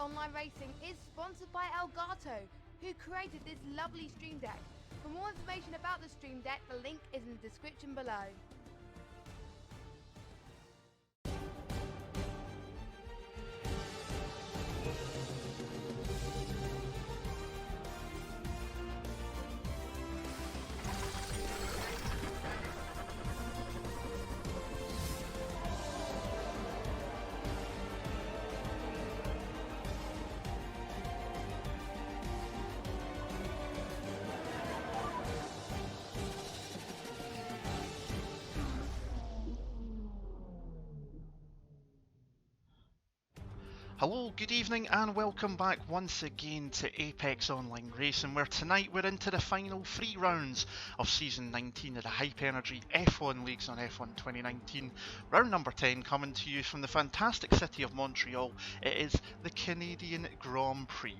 Online Racing is sponsored by Elgato, who created this lovely Stream Deck. For more information about the Stream Deck, the link is in the description below. Hello, good evening and welcome back once again to Apex Online Racing, where tonight we're into the final 3 rounds of Season 19 of the Hype Energy F1 Leagues on F1 2019. Round number 10 coming to you from the fantastic city of Montreal. It is the Canadian Grand Prix.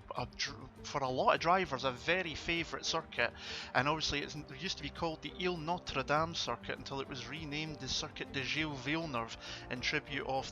For a lot of drivers, a very favourite circuit, and obviously it used to be called the Ile Notre Dame circuit until it was renamed the Circuit de Gilles Villeneuve in tribute of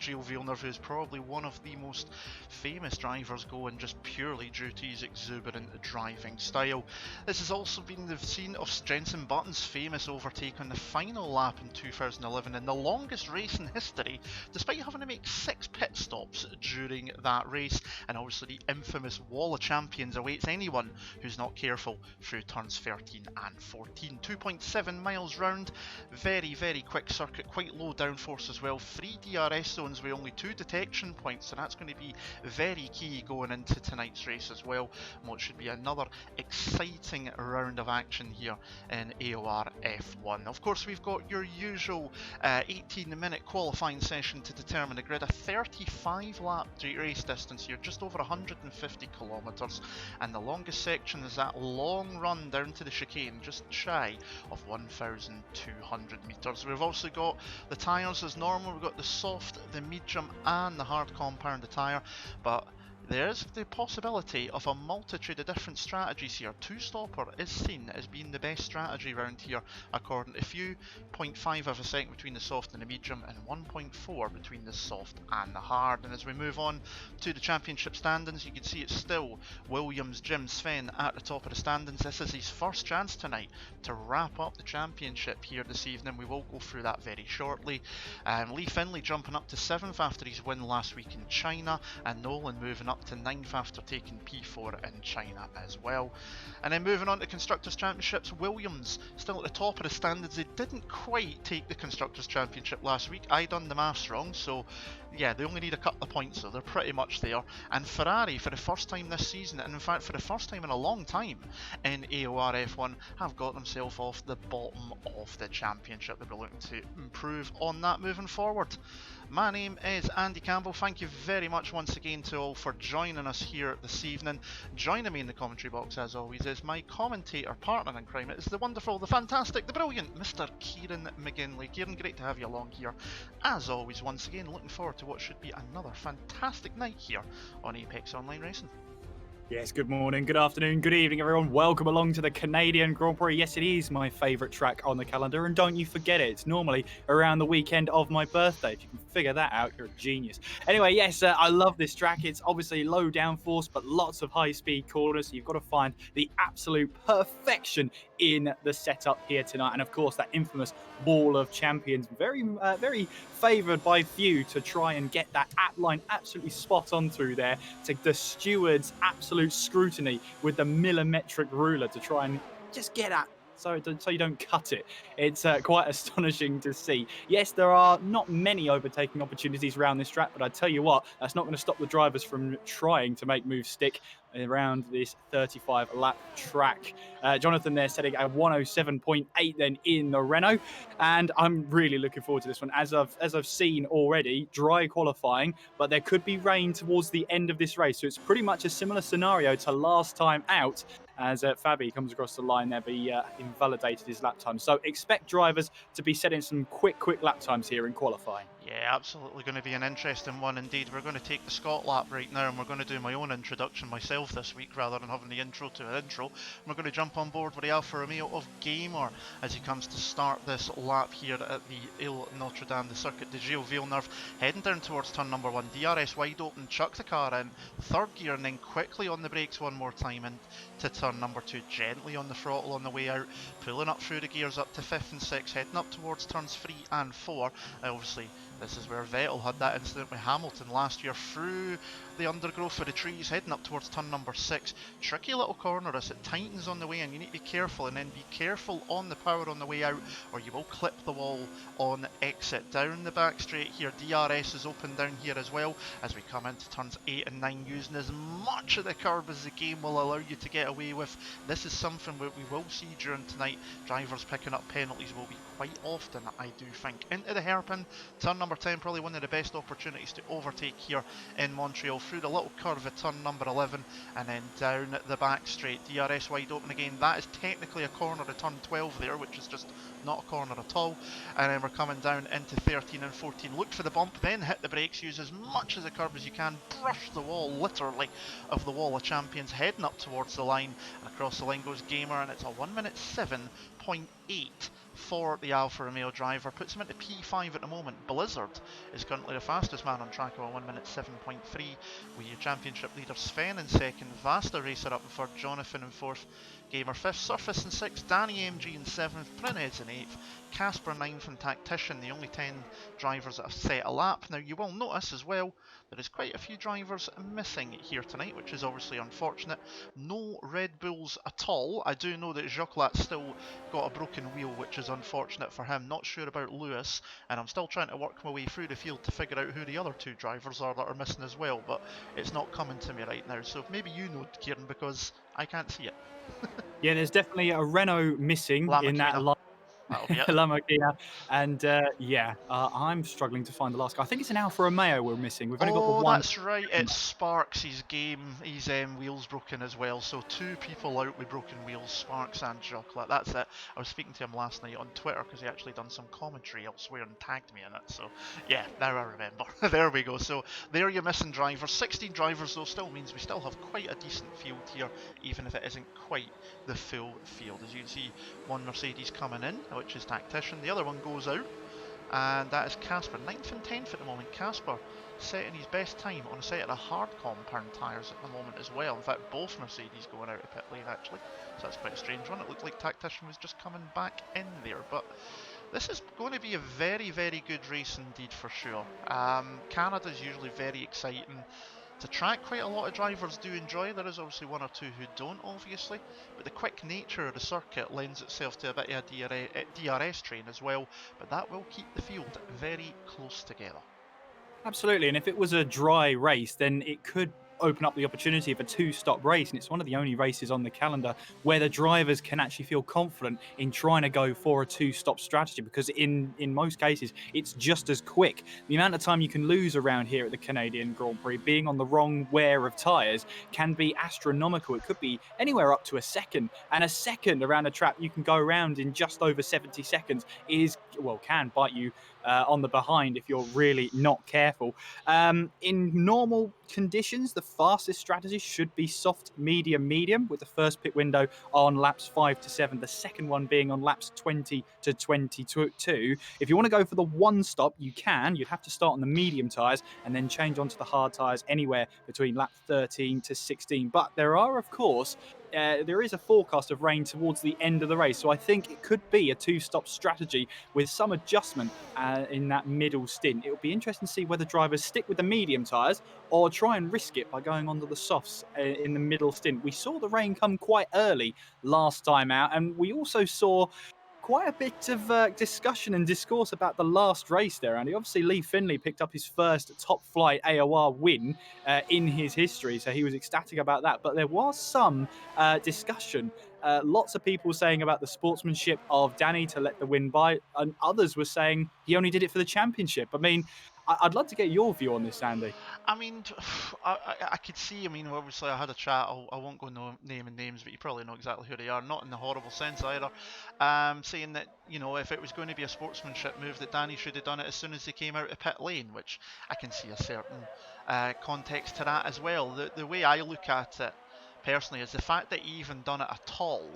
Gilles Villeneuve, who is probably one of the most famous drivers going just purely due to his exuberant driving style. This has also been the scene of Jenson Button's famous overtake on the final lap in 2011 in the longest race in history, despite having to make 6 pit stops during that race, and obviously the infamous Wall of Champions awaits anyone who's not careful through turns 13 and 14. 2.7 miles round, very quick circuit, quite low downforce as well, 3 DRS zones with only 2 detection points, so that's going to be very key going into tonight's race as well. What should be another exciting round of action here in AOR F1. Of course, we've got your usual 18-minute qualifying session to determine the grid, a 35 lap race distance here, just over 150 kilometres, and the longest section is that long run down to the chicane, just shy of 1,200 metres. We've also got the tyres as normal. We've got the soft, the medium and the hard compound tyre, but there is the possibility of a multitude of different strategies here. 2-stopper is seen as being the best strategy around here, according to few. 0.5 of a second between the soft and the medium, and 1.4 between the soft and the hard. And as we move on to the championship standings, you can see it's still Williams, Jim, Sven at the top of the standings. This is his first chance tonight to wrap up the championship here this evening. We will go through that very shortly. Lee Finley jumping up to 7th after his win last week in China, and Nolan moving up to 9th after taking P4 in China as well. And then moving on to Constructors Championships, Williams still at the top of the standings. They didn't quite take the Constructors Championship last week. I done the maths wrong, so yeah, they only need a couple of points, so they're pretty much there. And Ferrari, for the first time this season, and in fact for the first time in a long time in AOR F1, have got themselves off the bottom of the championship. They'll be looking to improve on that moving forward. My name is Andy Campbell. Thank you very much once again to all for joining us here this evening. Joining me in the commentary box as always is my commentator partner in crime. It is the wonderful, the fantastic, the brilliant Mr. Kieran McGinley. Kieran, great to have you along here. As always, once again, looking forward to what should be another fantastic night here on Apex Online Racing. Yes, good morning, good afternoon, good evening, everyone. Welcome along to the Canadian Grand Prix. Yes, it is my favourite track on the calendar, and don't you forget it. It's normally around the weekend of my birthday. If you can figure that out, you're a genius. Anyway, yes, I love this track. It's obviously low downforce, but lots of high-speed corners. So you've got to find the absolute perfection in the setup here tonight. And of course, that infamous Wall of Champions, very favoured by few to try and get that line absolutely spot on through there, to the stewards' absolute scrutiny with the millimetric ruler to try and just get at so you don't cut it. It's quite astonishing to see. Yes, there are not many overtaking opportunities around this track, but I tell you what, that's not going to stop the drivers from trying to make moves stick around this 35 lap track. Jonathan there setting a 107.8 then in the Renault, and I'm really looking forward to this one. As I've seen already, dry qualifying, but there could be rain towards the end of this race, so it's pretty much a similar scenario to last time out, as Fabi comes across the line there, but he invalidated his lap time. So expect drivers to be setting some quick lap times here in qualifying. Yeah, absolutely going to be an interesting one indeed. We're going to take the Scott lap right now, and we're going to do my own introduction myself this week rather than having the intro to an intro. We're going to jump on board with the Alfa Romeo of Gamer as he comes to start this lap here at the Ile Notre Dame, the Circuit de Gilles Villeneuve, heading down towards turn number 1. DRS wide open, chuck the car in, third gear, and then quickly on the brakes one more time into turn number 2, gently on the throttle on the way out, pulling up through the gears up to 5th and 6th, heading up towards turns 3 and 4. Obviously, this is where Vettel had that incident with Hamilton last year, through the undergrowth of the trees, heading up towards turn number 6. Tricky little corner as it tightens on the way in. You need to be careful, and then be careful on the power on the way out, or you will clip the wall on exit. Down the back straight here, DRS is open down here as well as we come into turns 8 and 9, using as much of the curb as the game will allow you to get away with. This is something that we will see during tonight. Drivers picking up penalties will be quite often, I do think. Into the hairpin, turn number 10, probably one of the best opportunities to overtake here in Montreal, through the little curve at turn number 11 and then down the back straight. DRS wide open again. That is technically a corner at turn 12 there, which is just not a corner at all. And then we're coming down into 13 and 14. Look for the bump, then hit the brakes, use as much of the curb as you can, brush the wall, literally, of the wall of champions, heading up towards the line, and across the line goes Gamer, and it's a 1 minute 7.8 for the Alfa Romeo driver. Puts him into P5 at the moment. Blizzard is currently the fastest man on track, of a 1 minute 7.3. With your championship leader Sven in second, Vasta Racer up in third, Jonathan in fourth, Gamer fifth, Surface in sixth, Danny MG in seventh, Prinez in eighth, Casper ninth, and Tactician, the only 10 drivers that have set a lap. Now you will notice as well there is quite a few drivers missing here tonight, which is obviously unfortunate. No Red Bulls at all. I do know that Joclat's still got a broken wheel, which is unfortunate for him. Not sure about Lewis, and I'm still trying to work my way through the field to figure out who the other 2 drivers are that are missing as well, but it's not coming to me right now. So maybe you know, Kieran, because I can't see it. Yeah, there's definitely a Renault missing in that line. That'll be it. Lamborghini, and I'm struggling to find the last guy. I think it's an Alfa Romeo we're missing. We've only got the one. That's right. It's Sparks. His wheels broken as well. So 2 people out with broken wheels, Sparks and Chocolate. That's it. I was speaking to him last night on Twitter because he actually done some commentary elsewhere and tagged me in it. So yeah, now I remember. There we go. So there you're missing drivers. 16 drivers though still means we still have quite a decent field here, even if it isn't quite the full field. As you can see, one Mercedes coming in, which is Tactician. The other one goes out, and that is Casper. 9th and 10th at the moment. Casper setting his best time on a set of the hard compound tyres at the moment as well. In fact, both Mercedes going out of pit lane actually, so that's quite a strange one. It looked like Tactician was just coming back in there, but this is going to be a very, very good race indeed for sure. Canada is usually very exciting. It's a track quite a lot of drivers do enjoy. There is obviously 1 or 2 who don't, obviously, but the quick nature of the circuit lends itself to a bit of a DRS train as well, but that will keep the field very close together. Absolutely, and if it was a dry race, then it could open up the opportunity of a 2-stop race, and it's one of the only races on the calendar where the drivers can actually feel confident in trying to go for a 2-stop strategy, because in most cases it's just as quick. The amount of time you can lose around here at the Canadian Grand Prix being on the wrong wear of tyres can be astronomical. It could be anywhere up to a second, and a second around a track you can go around in just over 70 seconds can bite you on the behind if you're really not careful. In normal conditions, the fastest strategy should be soft, medium, with the first pit window on laps 5 to 7, the second one being on laps 20 to 22. If you want to go for the 1-stop, you can. You'd have to start on the medium tyres and then change onto the hard tyres anywhere between lap 13 to 16. But there is a forecast of rain towards the end of the race, so I think it could be a 2-stop strategy with some adjustment in that middle stint. It'll be interesting to see whether drivers stick with the medium tyres or try and risk it by going onto the softs in the middle stint. We saw the rain come quite early last time out, and we also saw quite a bit of discussion and discourse about the last race there, Andy. Obviously, Lee Finley picked up his first top flight AOR win in his history, so he was ecstatic about that. But there was some discussion. Lots of people saying about the sportsmanship of Danny to let the win by, and others were saying he only did it for the championship. I mean, I'd love to get your view on this, Andy. I mean, I could see. I mean, obviously, I had a chat. I won't go naming names, but you probably know exactly who they are. Not in the horrible sense either. Saying that if it was going to be a sportsmanship move, that Danny should have done it as soon as he came out of pit lane, which I can see a certain context to that as well. The way I look at it personally is the fact that he even done it at all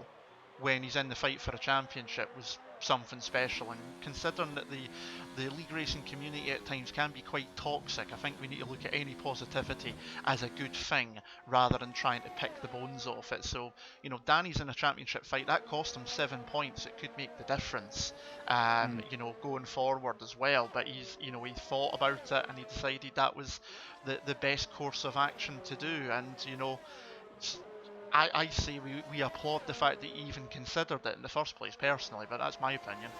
when he's in the fight for a championship was something special, and considering that the league racing community at times can be quite toxic, I think we need to look at any positivity as a good thing rather than trying to pick the bones off it. So Danny's in a championship fight, that cost him 7 points. It could make the difference going forward as well, but he thought about it and he decided that was the best course of action to do. And I say we applaud the fact that he even considered it in the first place, personally, but that's my opinion.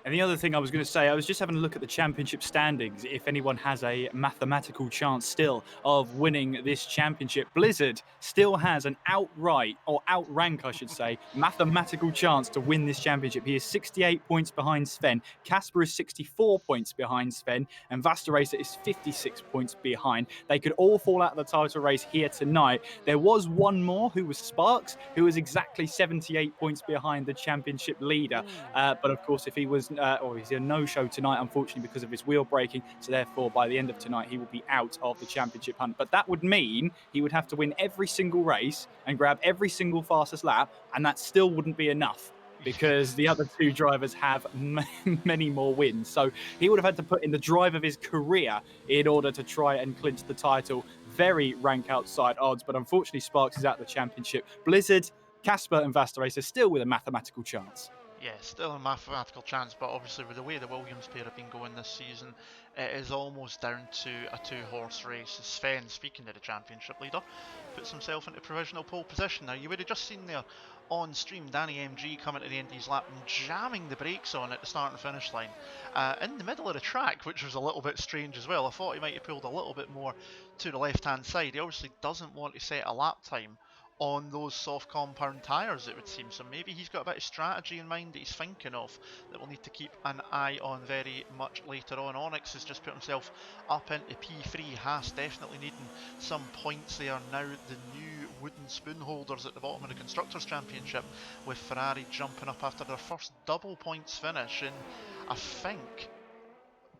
And the other thing I was going to say, I was just having a look at the championship standings. If anyone has a mathematical chance still of winning this championship, Blizzard still has an outrank, I should say, mathematical chance to win this championship. He is 68 points behind Sven. Casper is 64 points behind Sven. And Vasta Racer is 56 points behind. They could all fall out of the title race here tonight. There was one more, who was Sparks, who was exactly 78 points behind the championship leader. But of course, if he was he's a no-show tonight, unfortunately, because of his wheel braking. So therefore, by the end of tonight, he will be out of the championship hunt. But that would mean he would have to win every single race and grab every single fastest lap, and that still wouldn't be enough because the other two drivers have many more wins. So he would have had to put in the drive of his career in order to try and clinch the title. Very rank outside odds, but unfortunately, Sparks is out of the championship. Blizzard, Casper, and Vasta Racer still with a mathematical chance. Yeah, still a mathematical chance, but obviously with the way the Williams pair have been going this season, it is almost down to a two-horse race. Sven, speaking of the championship leader, puts himself into provisional pole position. Now, you would have just seen there on stream Danny MG coming to the end of his lap and jamming the brakes on at the start and finish line in the middle of the track, which was a little bit strange as well. I thought he might have pulled a little bit more to the left-hand side. He obviously doesn't want to set a lap time on those soft compound tyres, it would seem. So maybe he's got a bit of strategy in mind that he's thinking of that we'll need to keep an eye on very much later on. Onyx has just put himself up into P3. Haas definitely needing some points there now. The new wooden spoon holders at the bottom of the Constructors Championship, with Ferrari jumping up after their first double points finish in, I think,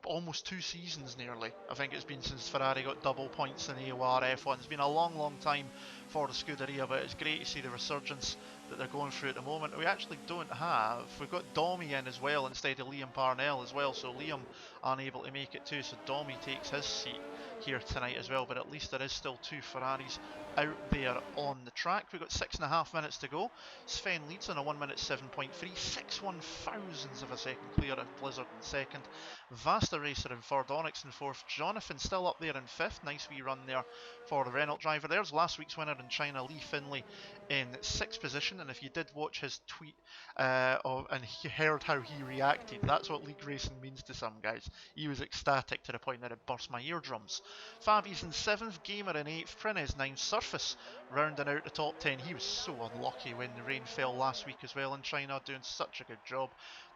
almost 2 seasons nearly. I think it's been since Ferrari got double points in AOR F1. It's been a long time for the Scuderia, but it's great to see the resurgence that they're going through at the moment. We actually don't have, we've got Domi in as well instead of Liam Parnell as well, so Liam unable to make it too, so Domi takes his seat here tonight as well, but at least there is still 2 Ferraris out there on the track. We've got 6.5 minutes to go. Sven leads on a 1 minute 7.3, 6/1000ths of a second clear of Blizzard in second. Vasta Racer in third, Onyx in fourth, Jonathan still up there in fifth. Nice wee run there for the Renault driver. There's last week's winner in China, Lee Finlay, in 6th position, and if you did watch his tweet and he heard how he reacted, that's what league racing means to some guys. He was ecstatic to the point that it burst my eardrums. Fabi's in 7th, Gamer in 8th, Prinez 9th, Surface rounding out the top 10. He was so unlucky when the rain fell last week as well in China, doing such a good job.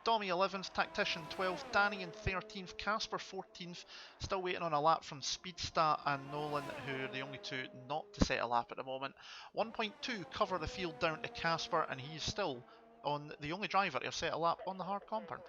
Domi 11th, Tactician 12th, Danny in 13th, Casper 14th, still waiting on a lap from Speedstar and Nolan, who are the only two not to set a lap at the moment. 1.2 cover the field down to Casper, and he's still on the only driver to have set a lap on the hard compound.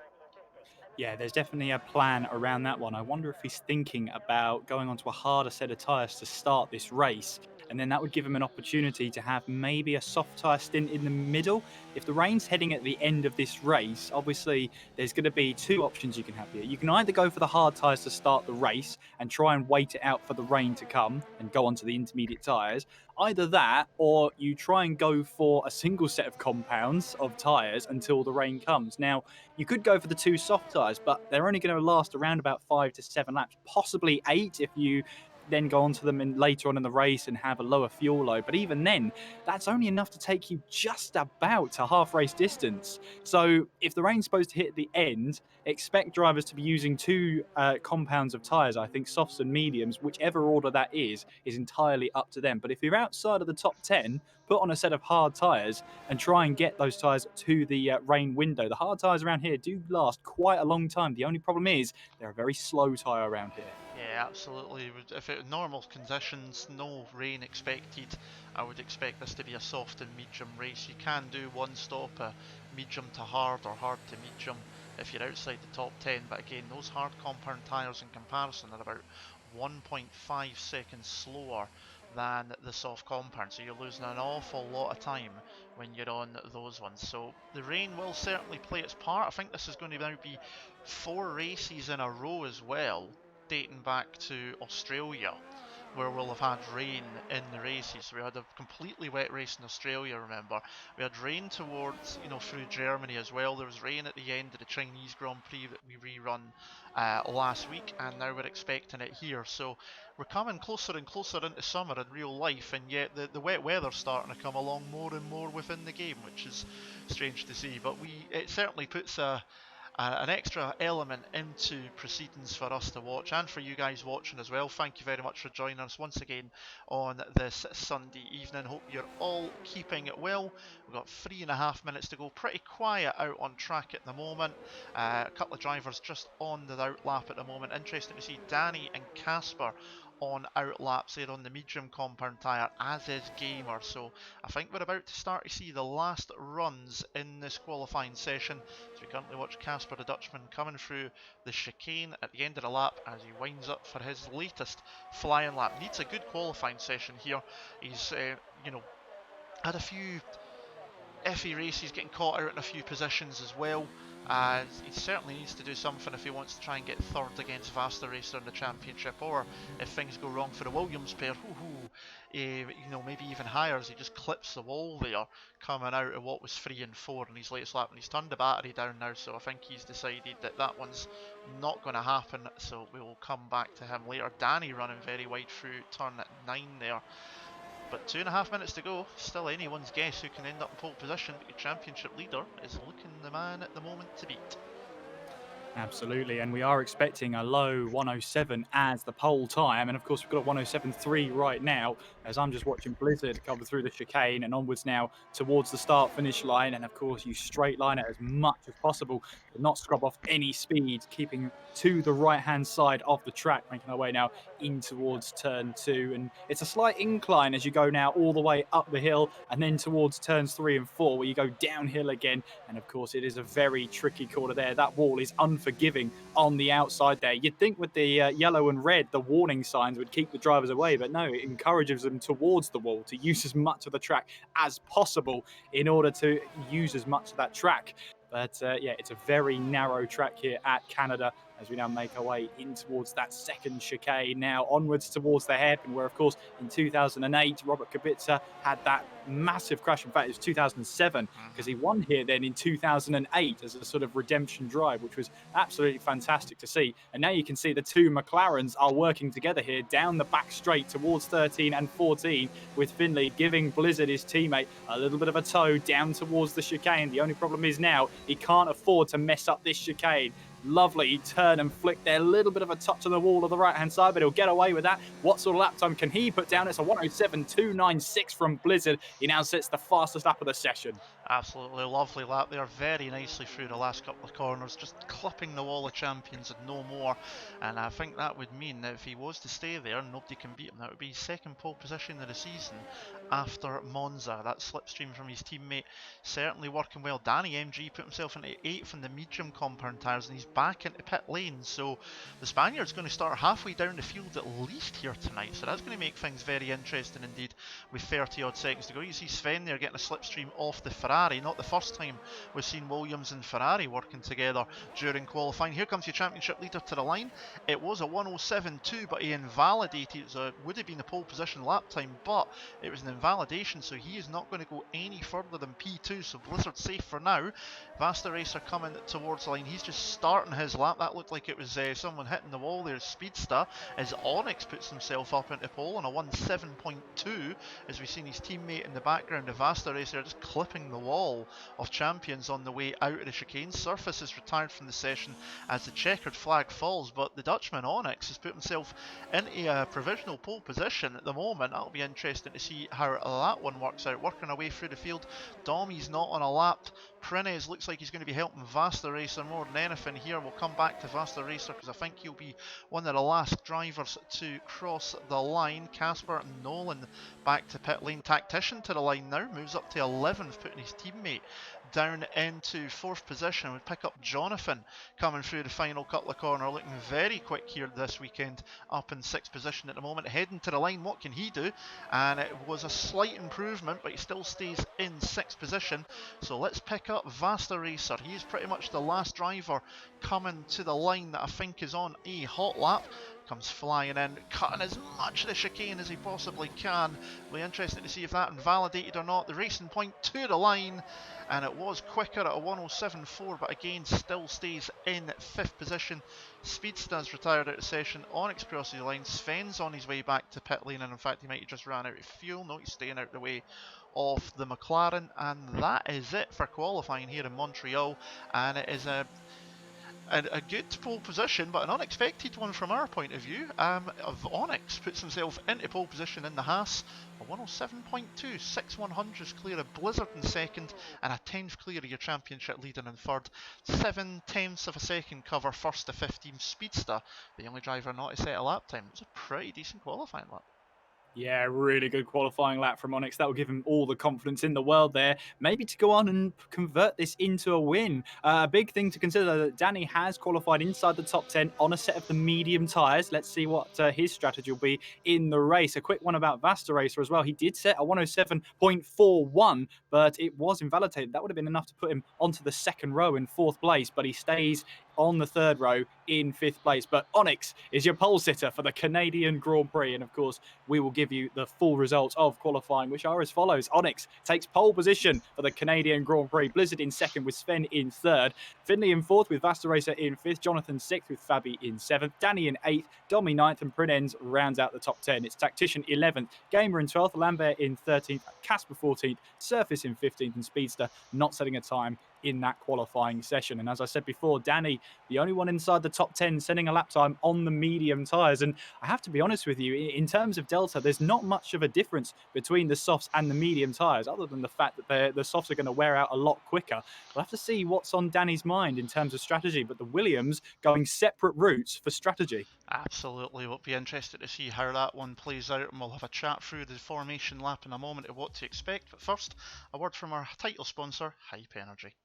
Yeah, there's definitely a plan around that one. I wonder if he's thinking about going onto a harder set of tyres to start this race, and then that would give him an opportunity to have maybe a soft tyre stint in the middle. If the rain's heading at the end of this race, obviously there's going to be 2 options you can have here. You can either go for the hard tyres to start the race and try and wait it out for the rain to come and go onto the intermediate tyres. Either that, or you try and go for a single set of compounds of tyres until the rain comes. Now, you could go for the 2 soft tyres, but they're only going to last around about 5 to 7 laps, possibly 8 if you then go onto them later on in the race and have a lower fuel load. But even then, that's only enough to take you just about to half race distance. So if the rain's supposed to hit at the end, expect drivers to be using two compounds of tyres. I think softs and mediums, whichever order that is entirely up to them. But if you're outside of the top 10, put on a set of hard tyres and try and get those tyres to the rain window. The hard tyres around here do last quite a long time. The only problem is they're a very slow tyre around here. Yeah, absolutely. If it normal conditions, no rain expected, I would expect this to be a soft and medium race. You can do one stop, a medium to hard or hard to medium if you're outside the top 10, but again, those hard compound tyres in comparison are about 1.5 seconds slower than the soft compound, so you're losing an awful lot of time when you're on those ones. So the rain will certainly play its part. I think this is going to now be 4 races in a row as well, dating back to Australia, where we'll have had rain in the races. We had a completely wet race in Australia, remember. We had rain towards, through Germany as well. There was rain at the end of the Chinese Grand Prix that we rerun last week, and now we're expecting it here. So we're coming closer and closer into summer in real life, and yet the wet weather's starting to come along more and more within the game, which is strange to see. But it certainly puts an extra element into proceedings for us to watch, and for you guys watching as well. Thank you very much for joining us once again on this Sunday evening. Hope you're all keeping it well. We've got 3.5 minutes to go. Pretty quiet out on track at the moment. A couple of drivers just on the outlap at the moment. Interesting to see Danny and Casper on outlaps there on the medium compound tyre, as is Gamer. So I think we're about to start to see the last runs in this qualifying session. So we currently watch Casper the Dutchman coming through the chicane at the end of the lap as he winds up for his latest flying lap. Needs a good qualifying session here. He's had a few iffy races, getting caught out in a few positions as well. He certainly needs to do something if he wants to try and get third against Vasta Racer in the championship, or if things go wrong for the Williams pair, maybe even higher as he just clips the wall there, coming out of what was 3 and 4 in his latest lap, and he's turned the battery down now, so I think he's decided that one's not going to happen, so we will come back to him later. Danny running very wide through turn 9 there. But 2.5 minutes to go, still anyone's guess who can end up in pole position, but your championship leader is looking the man at the moment to beat. Absolutely, and we are expecting a low 107 as the pole time, and of course we've got a 107.3 right now as I'm just watching Blizzard come through the chicane and onwards now towards the start-finish line, and of course you straight line it as much as possible, but not scrub off any speed, keeping to the right-hand side of the track, making our way now in towards turn 2, and it's a slight incline as you go now all the way up the hill and then towards turns 3 and 4 where you go downhill again, and of course it is a very tricky corner there. That wall is unforgiving on the outside there. You'd think with the yellow and red, the warning signs would keep the drivers away, but no, it encourages them towards the wall to use as much of the track as possible in order to use as much of that track. But yeah, it's a very narrow track here at Canada as we now make our way in towards that second chicane, now onwards towards the hairpin, where of course in 2008 Robert Kubica had that massive crash. In fact, it was 2007 because he won here then in 2008 as a sort of redemption drive, which was absolutely fantastic to see. And now you can see the two McLarens are working together here down the back straight towards 13 and 14, with Finley giving Blizzard, his teammate, a little bit of a tow down towards the chicane. The only problem is now he can't afford to mess up this chicane. Lovely turn and flick there, a little bit of a touch on the wall of the right hand side, but he'll get away with that. What sort of lap time can he put down? It's a 107.296 from Blizzard. He now sets the fastest lap of the session. Absolutely lovely lap there, very nicely through the last couple of corners, just clipping the wall of champions and no more. And I think that would mean that if he was to stay there and nobody can beat him, that would be his second pole position of the season after Monza. That slipstream from his teammate certainly working well. Danny MG put himself into 8th from the medium compound tyres, and he's back into pit lane, so the Spaniard's going to start halfway down the field at least here tonight, so that's going to make things very interesting indeed. with 30 odd seconds to go. You see Sven there getting a slipstream off the Ferrari. Not the first time we've seen Williams and Ferrari working together during qualifying. Here comes your championship leader to the line. It was a 107.2, but he invalidated. It would have been a pole position lap time, but it was an invalidation, so he is not going to go any further than P2, so Blizzard's safe for now. Vasta Racer coming towards the line. He's just starting his lap. That looked like it was someone hitting the wall there. Speedster, as Onyx puts himself up into pole on a 1.7.2, as we've seen his teammate in the background, the Vasta Racer, just clipping the wall of champions on the way out of the chicane. Surface is retired from the session as the checkered flag falls, but the Dutchman Onyx has put himself into a provisional pole position at the moment. That'll be interesting to see how that one works out. Working away through the field, Dommy's not on a lap. Prines looks like he's going to be helping Vasta Racer more than anything here. We'll come back to Vasta Racer because I think he'll be one of the last drivers to cross the line. Casper and Nolan back to pit lane. Tactician to the line now, moves up to 11th, putting his teammate down into 4th position. We pick up Jonathan coming through the final couple of corners, looking very quick here this weekend, up in 6th position at the moment. Heading to the line, what can he do? And it was a slight improvement, but he still stays in 6th position. So let's pick up Vasta Racer. He's pretty much the last driver coming to the line that I think is on a hot lap. Comes flying in, cutting as much of the chicane as he possibly can. We'll be interested to see if that invalidated or not. The racing point to the line, and it was quicker at a 107.4, but again still stays in 5th position. Speedster's retired out of session. Onyx crosses the line. Sven's on his way back to pit lane, and in fact he might have just ran out of fuel. No, he's staying out of the way of the McLaren, and that is it for qualifying here in Montreal. And it is a good pole position, but an unexpected one from our point of view. Of Onyx puts himself into pole position in the Haas. A 107.2, 6/100ths clear of Blizzard in 2nd, and a 10th clear of your championship leader in 3rd. 7/10ths of a second cover 1st to 15th. Speedster, the only driver not to set a lap time. It was a pretty decent qualifying lap. Yeah, really good qualifying lap from Onyx. That will give him all the confidence in the world there, maybe to go on and convert this into a win. A big thing to consider that Danny has qualified inside the top 10 on a set of the medium tyres. Let's see what his strategy will be in the race. A quick one about Vasta Racer as well. He did set a 107.41, but it was invalidated. That would have been enough to put him onto the 2nd row in 4th place, but he stays on the 3rd row in 5th place. But Onyx is your pole sitter for the Canadian Grand Prix, and of course we will give you the full results of qualifying, which are as follows. Onyx takes pole position for the Canadian Grand Prix. Blizzard in 2nd with Sven in 3rd. Finley in 4th with Vasta Racer in 5th. Jonathan 6th with Fabi in 7th. Danny in 8th. Domi 9th, and Prinens rounds out the top 10. It's Tactician 11th. Gamer in 12th. Lambert in 13th. Casper 14th. Surface in 15th, and Speedster not setting a time in that qualifying session. And as I said before, Danny, the only one inside the top 10 setting a lap time on the medium tyres. And I have to be honest with you, in terms of Delta, there's not much of a difference between the softs and the medium tyres, other than the fact that the softs are going to wear out a lot quicker. We'll have to see what's on Danny's mind in terms of strategy, but the Williams going separate routes for strategy. Absolutely, we'll be interested to see how that one plays out, and we'll have a chat through the formation lap in a moment of what to expect. But first, a word from our title sponsor, Hype Energy.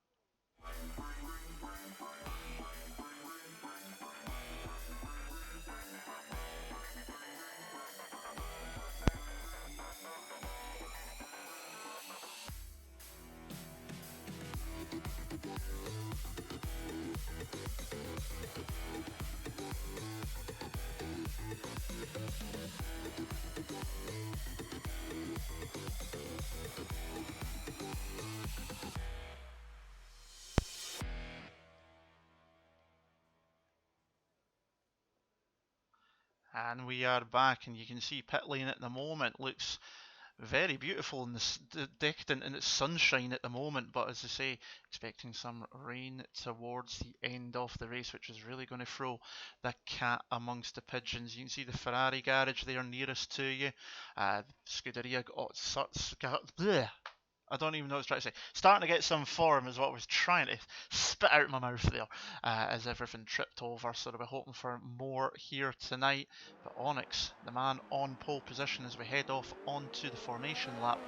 And we are back, and you can see pit lane at the moment looks very beautiful and decadent in its sunshine at the moment, but as I say, expecting some rain towards the end of the race, which is really going to throw the cat amongst the pigeons. You can see the Ferrari garage there nearest to you. Scuderia I don't even know what I was trying to say. Starting to get some form is what I was trying to spit out my mouth there, as everything tripped over. So we're hoping for more here tonight. But Onyx, the man on pole position as we head off onto the formation lap,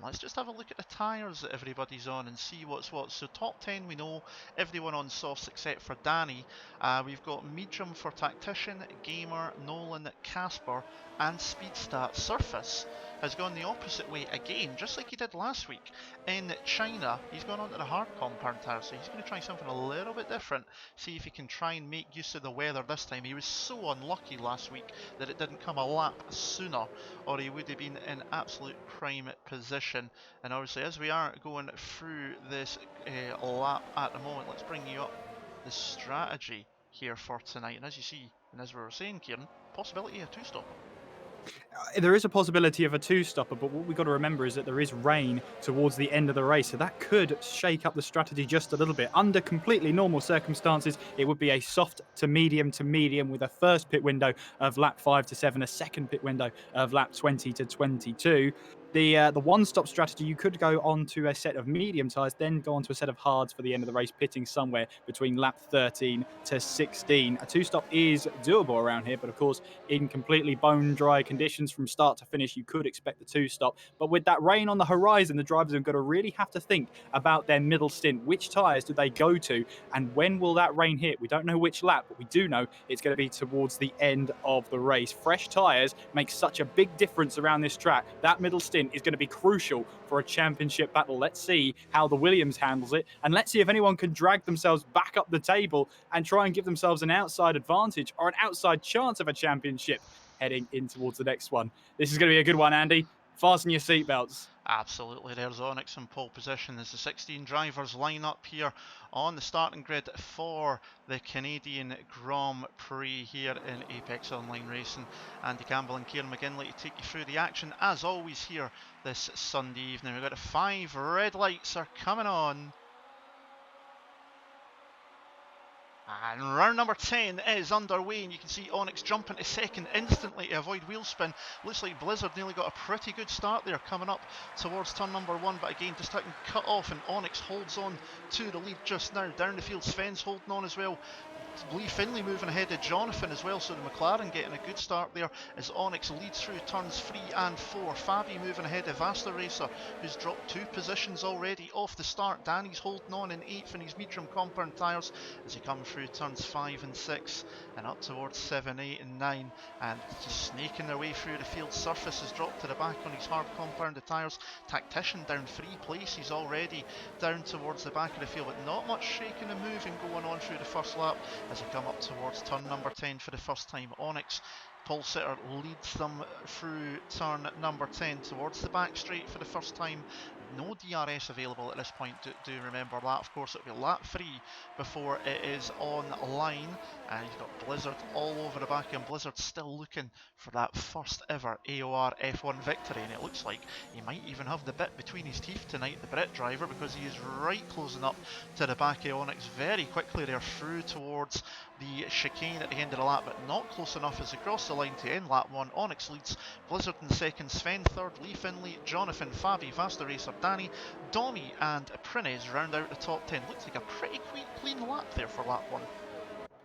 Let's just have a look at the tyres that everybody's on and see what's what. So top 10 we know, everyone on softs except for Danny. We've got medium for Tactician, Gamer, Nolan, Casper and Speedstat. Surface has gone the opposite way again, just like he did last week in China. He's gone on to the hard compound tyre, so he's going to try something a little bit different, see if he can try and make use of the weather this time. He was so unlucky last week that it didn't come a lap sooner, or he would have been in absolute prime position. And obviously, as we are going through this lap at the moment, let's bring you up the strategy here for tonight. And as you see, and as we were saying, Kieran, possibility of a two-stopper. There is a possibility of a two-stopper, but what we've got to remember is that there is rain towards the end of the race, so that could shake up the strategy just a little bit. Under completely normal circumstances, it would be a soft to medium with a first pit window of lap 5 to 7, a second pit window of lap 20 to 22. The one-stop strategy, you could go on to a set of medium tyres, then go on to a set of hards for the end of the race, pitting somewhere between lap 13 to 16. A two-stop is doable around here, but of course, in completely bone-dry conditions from start to finish, you could expect the two-stop. But with that rain on the horizon, the drivers are going to really have to think about their middle stint. Which tyres do they go to, and when will that rain hit? We don't know which lap, but we do know it's going to be towards the end of the race. Fresh tyres make such a big difference around this track. That middle stint is going to be crucial for a championship battle. Let's see how the Williams handles it, and let's see if anyone can drag themselves back up the table and try and give themselves an outside advantage or an outside chance of a championship heading in towards the next one. This is going to be a good one, Andy. Fasten your seatbelts. Absolutely, there's Onyx in pole position as the 16 drivers line up here on the starting grid for the Canadian Grand Prix here in Apex Online Racing. Andy Campbell and Kieran McGinley to take you through the action as always here this Sunday evening. We've got the 5 red lights are coming on. And round number 10 is underway, and you can see Onyx jump into second instantly to avoid wheel spin. Looks like Blizzard nearly got a pretty good start there coming up towards turn number 1, but again just getting cut off, and Onyx holds on to the lead just now. Down the field, Sven's holding on as well. Lee Finlay moving ahead of Jonathan as well, so the McLaren getting a good start there as Onyx leads through turns 3 and 4. Fabi moving ahead of Vasta Racer, who's dropped 2 positions already off the start. Danny's holding on in 8th in his medium compound tyres as he comes through turns 5 and 6 and up towards 7, 8 and 9, and just snaking their way through the field. Surface has dropped to the back on his hard compounded tyres. Tactician down 3 places already down towards the back of the field, but not much shaking and moving going on through the first lap as we come up towards turn number 10 for the first time. Onyx pole sitter leads them through turn number 10 towards the back straight for the first time. No DRS available at this point, do remember that. Of course, it'll be lap 3 before it is online. And you've got Blizzard all over the back, and Blizzard still looking for that first ever AOR F1 victory. And it looks like he might even have the bit between his teeth tonight, the Brit driver, because he is right closing up to the back of Onyx very quickly. They're through towards the chicane at the end of the lap, but not close enough as they cross the line to end lap 1. Onyx leads, Blizzard in second, Sven third, Lee Finlay, Jonathan, Fabi, Vasta Racer, Danny, Domi and Prines round out the top 10. Looks like a pretty clean lap there for lap 1.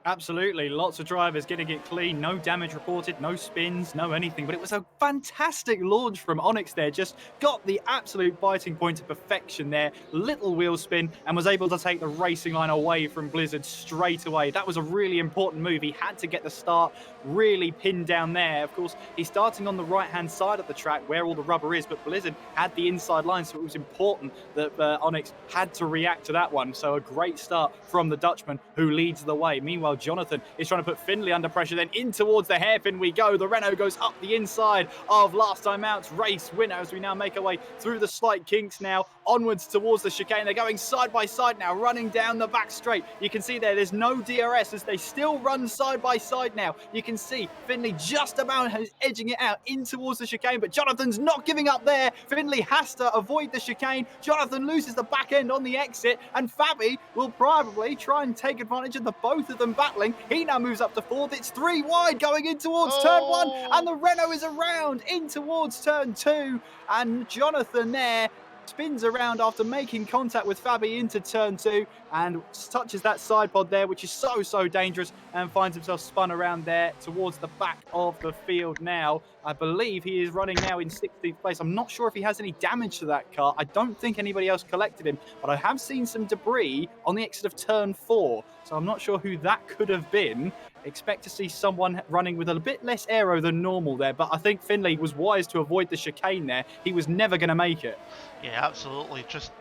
Absolutely, lots of drivers getting it clean, no damage reported, no spins, no anything, but it was a fantastic launch from Onyx there, just got the absolute biting point of perfection there, little wheel spin, and was able to take the racing line away from Blizzard straight away. That was a really important move. He had to get the start really pinned down there. Of course, he's starting on the right-hand side of the track where all the rubber is, but Blizzard had the inside line, so it was important that Onyx had to react to that one. So a great start from the Dutchman who leads the way. Meanwhile, Jonathan is trying to put Finlay under pressure, then in towards the hairpin we go. The Renault goes up the inside of last time out's race winner as we now make our way through the slight kinks now, onwards towards the chicane. They're going side by side now, running down the back straight. You can see there's no DRS as they still run side by side now. You can see Finlay just about edging it out in towards the chicane, but Jonathan's not giving up there. Finlay has to avoid the chicane. Jonathan loses the back end on the exit, and Fabi will probably try and take advantage of the both of them battling. He now moves up to 4th. It's 3 wide going in towards turn 1, and the Renault is around in towards turn 2, and Jonathan there spins around after making contact with Fabi into turn 2 and touches that side pod there, which is so dangerous, and finds himself spun around there towards the back of the field now. I believe he is running now in 16th place. I'm not sure if he has any damage to that car. I don't think anybody else collected him, but I have seen some debris on the exit of turn 4, so I'm not sure who that could have been. Expect to see someone running with a bit less aero than normal there, but I think Finlay was wise to avoid the chicane there. He was never going to make it. Yeah, absolutely. Just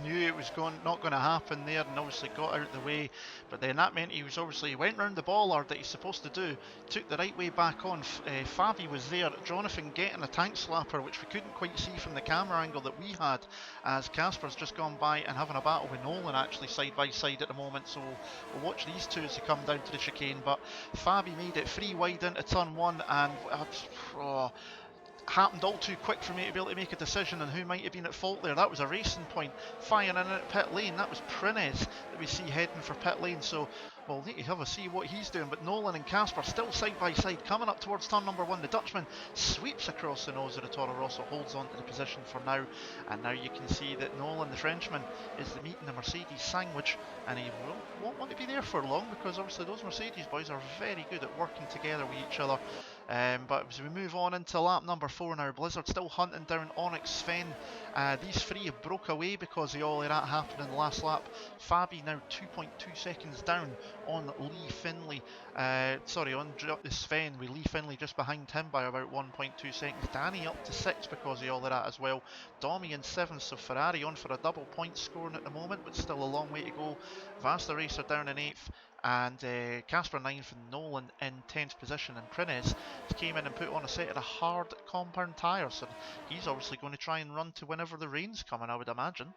knew it was not going to happen there, and obviously got out of the way. But then that meant he went round the bollard that he's supposed to do, took the right way back on. Fabi was there, Jonathan getting a tank slapper, which we couldn't quite see from the camera angle that we had, as Casper's just gone by and having a battle with Nolan actually side by side at the moment. So we'll watch these two as they come down to the chicane. But Fabi made it 3 wide into turn 1, and happened all too quick for me to be able to make a decision on who might have been at fault there. That was a racing point, firing in at pit lane. That was Prins that we see heading for pit lane, so we'll need to have a see what he's doing. But Nolan and Casper still side by side, coming up towards turn number 1. The Dutchman sweeps across the nose of the Toro Rosso, holds on to the position for now, and now you can see that Nolan, the Frenchman, is meeting the Mercedes sandwich, and he won't want to be there for long, because obviously those Mercedes boys are very good at working together with each other. But as we move on into lap number 4 now, Blizzard still hunting down Onyx, Sven. These three have broke away because of all of that happened in the last lap. Fabi now 2.2 seconds down on Lee Finlay. On Sven, with Lee Finlay just behind him by about 1.2 seconds. Danny up to 6 because of all of that as well. Domi in 7th, so Ferrari on for a double point scoring at the moment, but still a long way to go. Vasta Racer down in 8th. And Casper 9th and Nolan in 10th position, and Prines came in and put on a set of the hard compound tyres, and he's obviously going to try and run to whenever the rain's coming, I would imagine.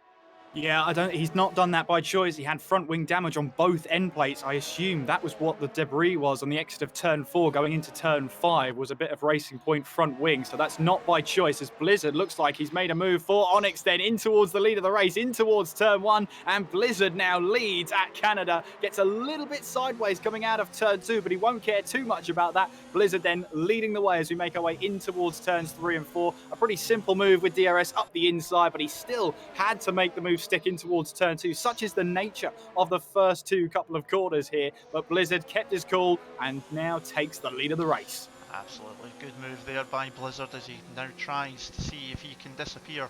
Yeah, he's not done that by choice. He had front wing damage on both end plates. I assume that was what the debris was on the exit of turn 4 going into turn 5, was a bit of Racing Point front wing. So that's not by choice, as Blizzard looks like he's made a move for Onyx then in towards the lead of the race, in towards turn 1. And Blizzard now leads at Canada. Gets a little bit sideways coming out of turn 2, but he won't care too much about that. Blizzard then leading the way as we make our way in towards turns 3 and 4. A pretty simple move with DRS up the inside, but he still had to make the move stick in towards turn 2. Such is the nature of the first couple of corners here, but Blizzard kept his cool and now takes the lead of the race. Absolutely good move there by Blizzard as he now tries to see if he can disappear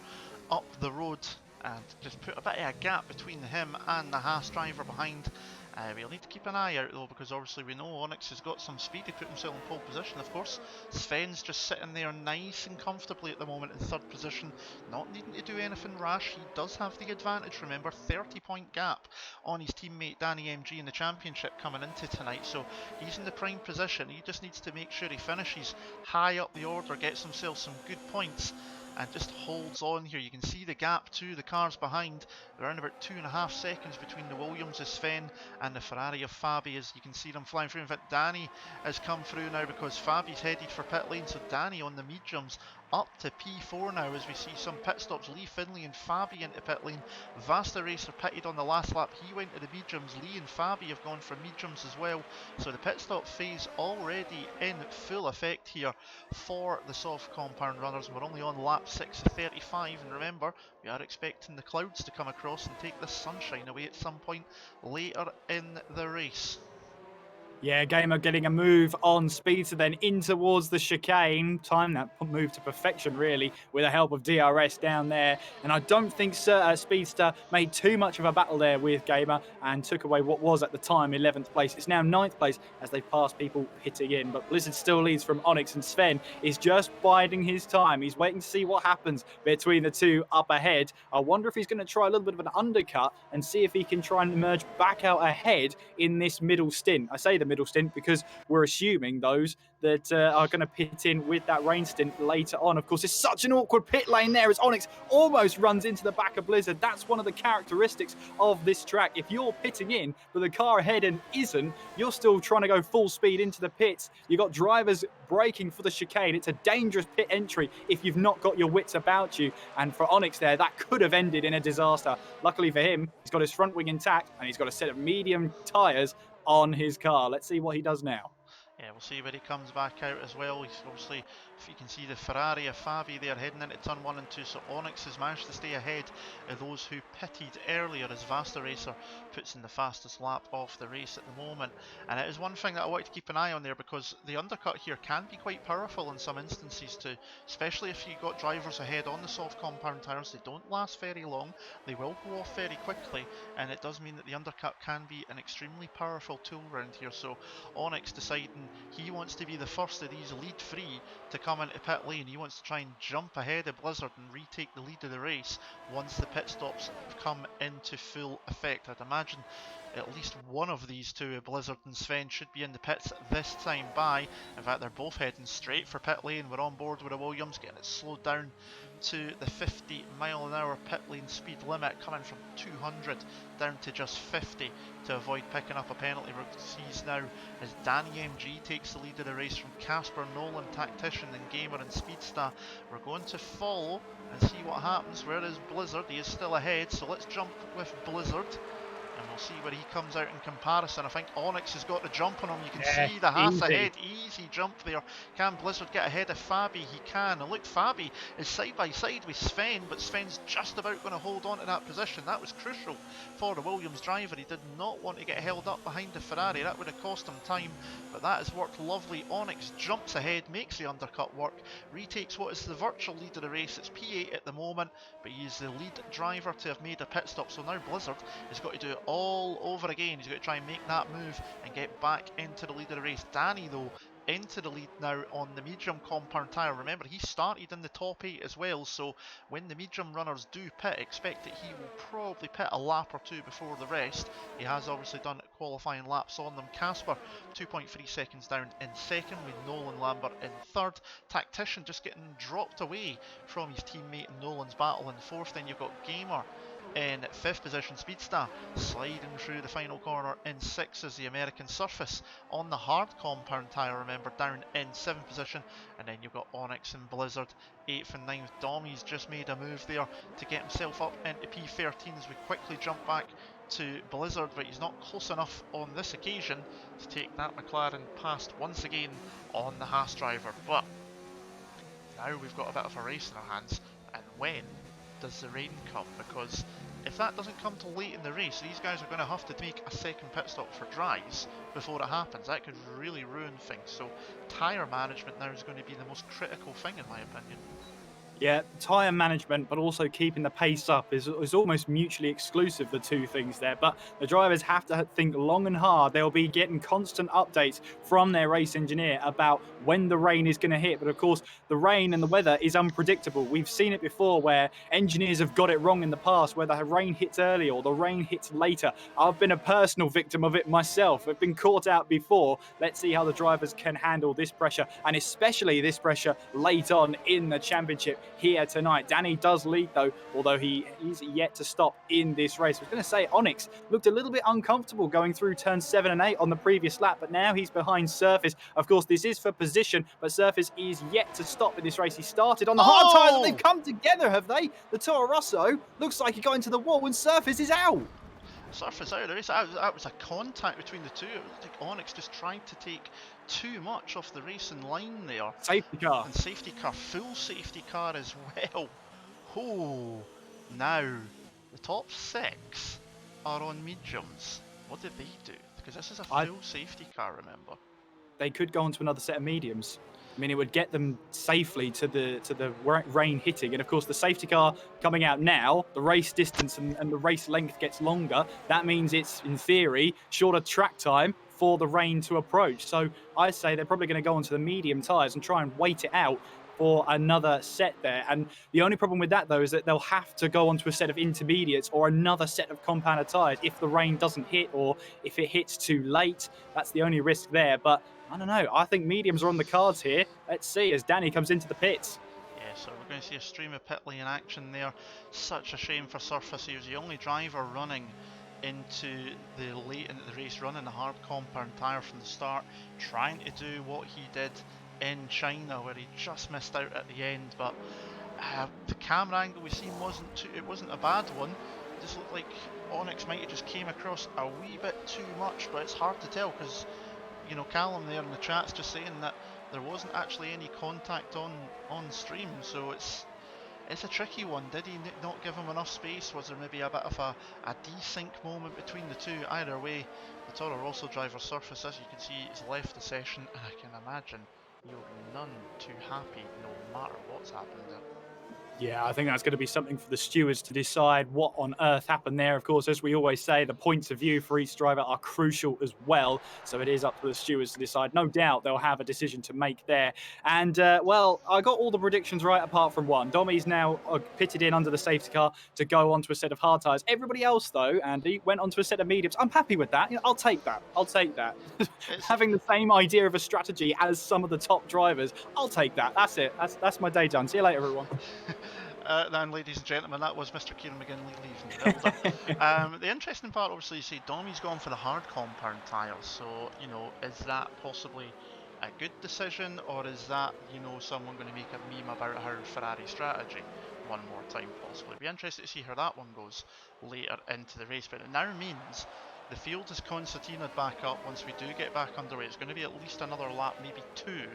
up the road and just put a bit of a gap between him and the Haas driver behind. We'll need to keep an eye out though, because obviously we know Onyx has got some speed to put himself in pole position. Of course, Sven's just sitting there nice and comfortably at the moment in 3rd position, not needing to do anything rash. He does have the advantage, remember, 30-point gap on his teammate Danny MG in the championship coming into tonight, so he's in the prime position. He just needs to make sure he finishes high up the order, gets himself some good points, and just holds on here. You can see the gap to the cars behind, around about 2.5 seconds between the Williams of Sven and the Ferrari of Fabi, as you can see them flying through. In fact, Danny has come through now because Fabi's headed for pit lane, so Danny on the mediums up to P4 now as we see some pit stops. Lee Finlay and Fabi into pit lane. Vasta Racer pitted on the last lap, he went to the mediums. Lee and Fabi have gone for mediums as well, so the pit stop phase already in full effect here for the soft compound runners. We're only on lap 6 of 35, and remember, we are expecting the clouds to come across and take the sunshine away at some point later in the race. Yeah, Gamer getting a move on Speedster then in towards the chicane. Time that move to perfection, really, with the help of DRS down there. And I don't think Speedster made too much of a battle there with Gamer and took away what was at the time 11th place. It's now 9th place as they pass people hitting in. But Blizzard still leads from Onyx, and Sven is just biding his time. He's waiting to see what happens between the two up ahead. I wonder if he's going to try a little bit of an undercut and see if he can try and emerge back out ahead in this middle stint. I say the middle stint because we're assuming those that are going to pit in with that rain stint later on. Of course, it's such an awkward pit lane there as Onyx almost runs into the back of Blizzard. That's one of the characteristics of this track. If you're pitting in, but the car ahead and isn't, you're still trying to go full speed into the pits. You've got drivers braking for the chicane. It's a dangerous pit entry if you've not got your wits about you. And for Onyx there, that could have ended in a disaster. Luckily for him, he's got his front wing intact and he's got a set of medium tyres on his car. Let's see what he does now. Yeah, we'll see where he comes back out as well. He's obviously, if you can see the Ferrari of Fabi there heading into turn 1 and 2, so Onyx has managed to stay ahead of those who pitted earlier as Vasta Racer puts in the fastest lap of the race at the moment. And it is one thing that I want to keep an eye on there, because the undercut here can be quite powerful in some instances too, especially if you got drivers ahead on the soft compound tyres. They don't last very long, they will go off very quickly, and it does mean that the undercut can be an extremely powerful tool around here. So Onyx deciding he wants to be the first of these lead three to come into pit lane. He wants to try and jump ahead of Blizzard and retake the lead of the race once the pit stops come into full effect. I'd imagine at least one of these two, Blizzard and Sven, should be in the pits this time by. In fact, they're both heading straight for pit lane. We're on board with a Williams, getting it slowed down to the 50-mile-an-hour pit lane speed limit, coming from 200 down to just 50 to avoid picking up a penalty. We're sees now as Danny MG takes the lead of the race from Casper, Nolan, Tactician and Gamer and Speedstar. We're going to follow and see what happens. Where is Blizzard? He is still ahead, so let's jump with Blizzard and we'll see where he comes out in comparison. I think Onyx has got the jump on him. You can see the Haas ahead. Easy jump there. Can Blizzard get ahead of Fabi? He can. And look, Fabi is side by side with Sven, but Sven's just about going to hold on to that position. That was crucial for the Williams driver. He did not want to get held up behind the Ferrari. That would have cost him time, but that has worked lovely. Onyx jumps ahead, makes the undercut work, retakes what is the virtual lead of the race. It's P8 at the moment, but he is the lead driver to have made a pit stop. So now Blizzard has got to do it all over again. He's got to try and make that move and get back into the lead of the race. Danny, though, into the lead now on the medium compound tyre. Remember, he started in the top 8 as well, so when the medium runners do pit, expect that he will probably pit a lap or two before the rest. He has obviously done qualifying laps on them. Casper 2.3 seconds down in second, with Nolan Lambert in third. Tactician just getting dropped away from his teammate in Nolan's battle in fourth. Then you've got Gamer in 5th position. Speedstar sliding through the final corner in 6th as the American Surface on the hard compound tyre, remember, down in 7th position. And then you've got Onyx and Blizzard 8th and 9th. Dommy's just made a move there to get himself up into P13 as we quickly jump back to Blizzard, but he's not close enough on this occasion to take that McLaren past once again on the Haas driver. But now we've got a bit of a race in our hands, and when does the rain come? Because if that doesn't come till late in the race, these guys are going to have to make a second pit stop for dries before it happens. That could really ruin things. So tyre management now is going to be the most critical thing, in my opinion. Yeah, tyre management, but also keeping the pace up is almost mutually exclusive, the two things there. But the drivers have to think long and hard. They'll be getting constant updates from their race engineer about when the rain is going to hit. But of course, the rain and the weather is unpredictable. We've seen it before where engineers have got it wrong in the past, where the rain hits early or the rain hits later. I've been a personal victim of it myself. I've been caught out before. Let's see how the drivers can handle this pressure, and especially this pressure late on in the championship here tonight. Danny does lead though, although he is yet to stop in this race. I was going to say Onyx looked a little bit uncomfortable going through turns 7 and 8 on the previous lap, but now he's behind Surface. Of course, this is for position, but Surface is yet to stop in this race. He started on the hard tyres, and they've come together, have they? The Toro Rosso looks like he got into the wall, and Surface is out. Surface out of the race. That was a contact between the two. It was like Onyx just trying to take too much off the racing line there. Safety car. And safety car, full safety car as well. Oh, now the top 6 are on mediums. What did they do? Because this is a full safety car, remember. They could go on to another set of mediums. I mean, it would get them safely to the rain hitting. And of course, the safety car coming out now, the race distance and the race length gets longer. That means it's, in theory, shorter track time for the rain to approach. So I say they're probably going to go onto the medium tyres and try and wait it out for another set there. And the only problem with that, though, is that they'll have to go onto a set of intermediates or another set of compounded tyres if the rain doesn't hit, or if it hits too late. That's the only risk there. But I don't know. I think mediums are on the cards here. Let's see as Danny comes into the pits. Yeah, so we're going to see a stream of pit lane action there. Such a shame for Surface. He was the only driver running into the late into the race, running a hard compound tyre from the start, trying to do what he did in China, where he just missed out at the end. But the camera angle we seen wasn't a bad one. It just looked like Onyx might have just came across a wee bit too much, but it's hard to tell because you know, Callum there in the chat's just saying that there wasn't actually any contact on stream, so it's a tricky one. Did he not give him enough space? Was there maybe a bit of a desync moment between the two? Either way, the Toro Rosso driver surface, as you can see, has left the session, and I can imagine you'll be none too happy no matter what's happened there. Yeah, I think that's going to be something for the stewards to decide what on earth happened there. Of course, as we always say, the points of view for each driver are crucial as well. So it is up to the stewards to decide. No doubt they'll have a decision to make there. And, well, I got all the predictions right apart from one. Domi's now pitted in under the safety car to go onto a set of hard tyres. Everybody else, though, Andy, went onto a set of mediums. I'm happy with that. You know, I'll take that. I'll take that. Having the same idea of a strategy as some of the top drivers, I'll take that. That's it. That's my day done. See you later, everyone. Then, ladies and gentlemen, that was Mr. Kieran McGinley leaving the building. The interesting part, obviously, you see Domi's gone for the hard compound tyres. So, you know, is that possibly a good decision, or is that, you know, someone going to make a meme about her Ferrari strategy one more time, possibly? Be interested to see how that one goes later into the race. But it now means the field is concertinaed back up. Once we do get back underway, it's going to be at least another lap, maybe two,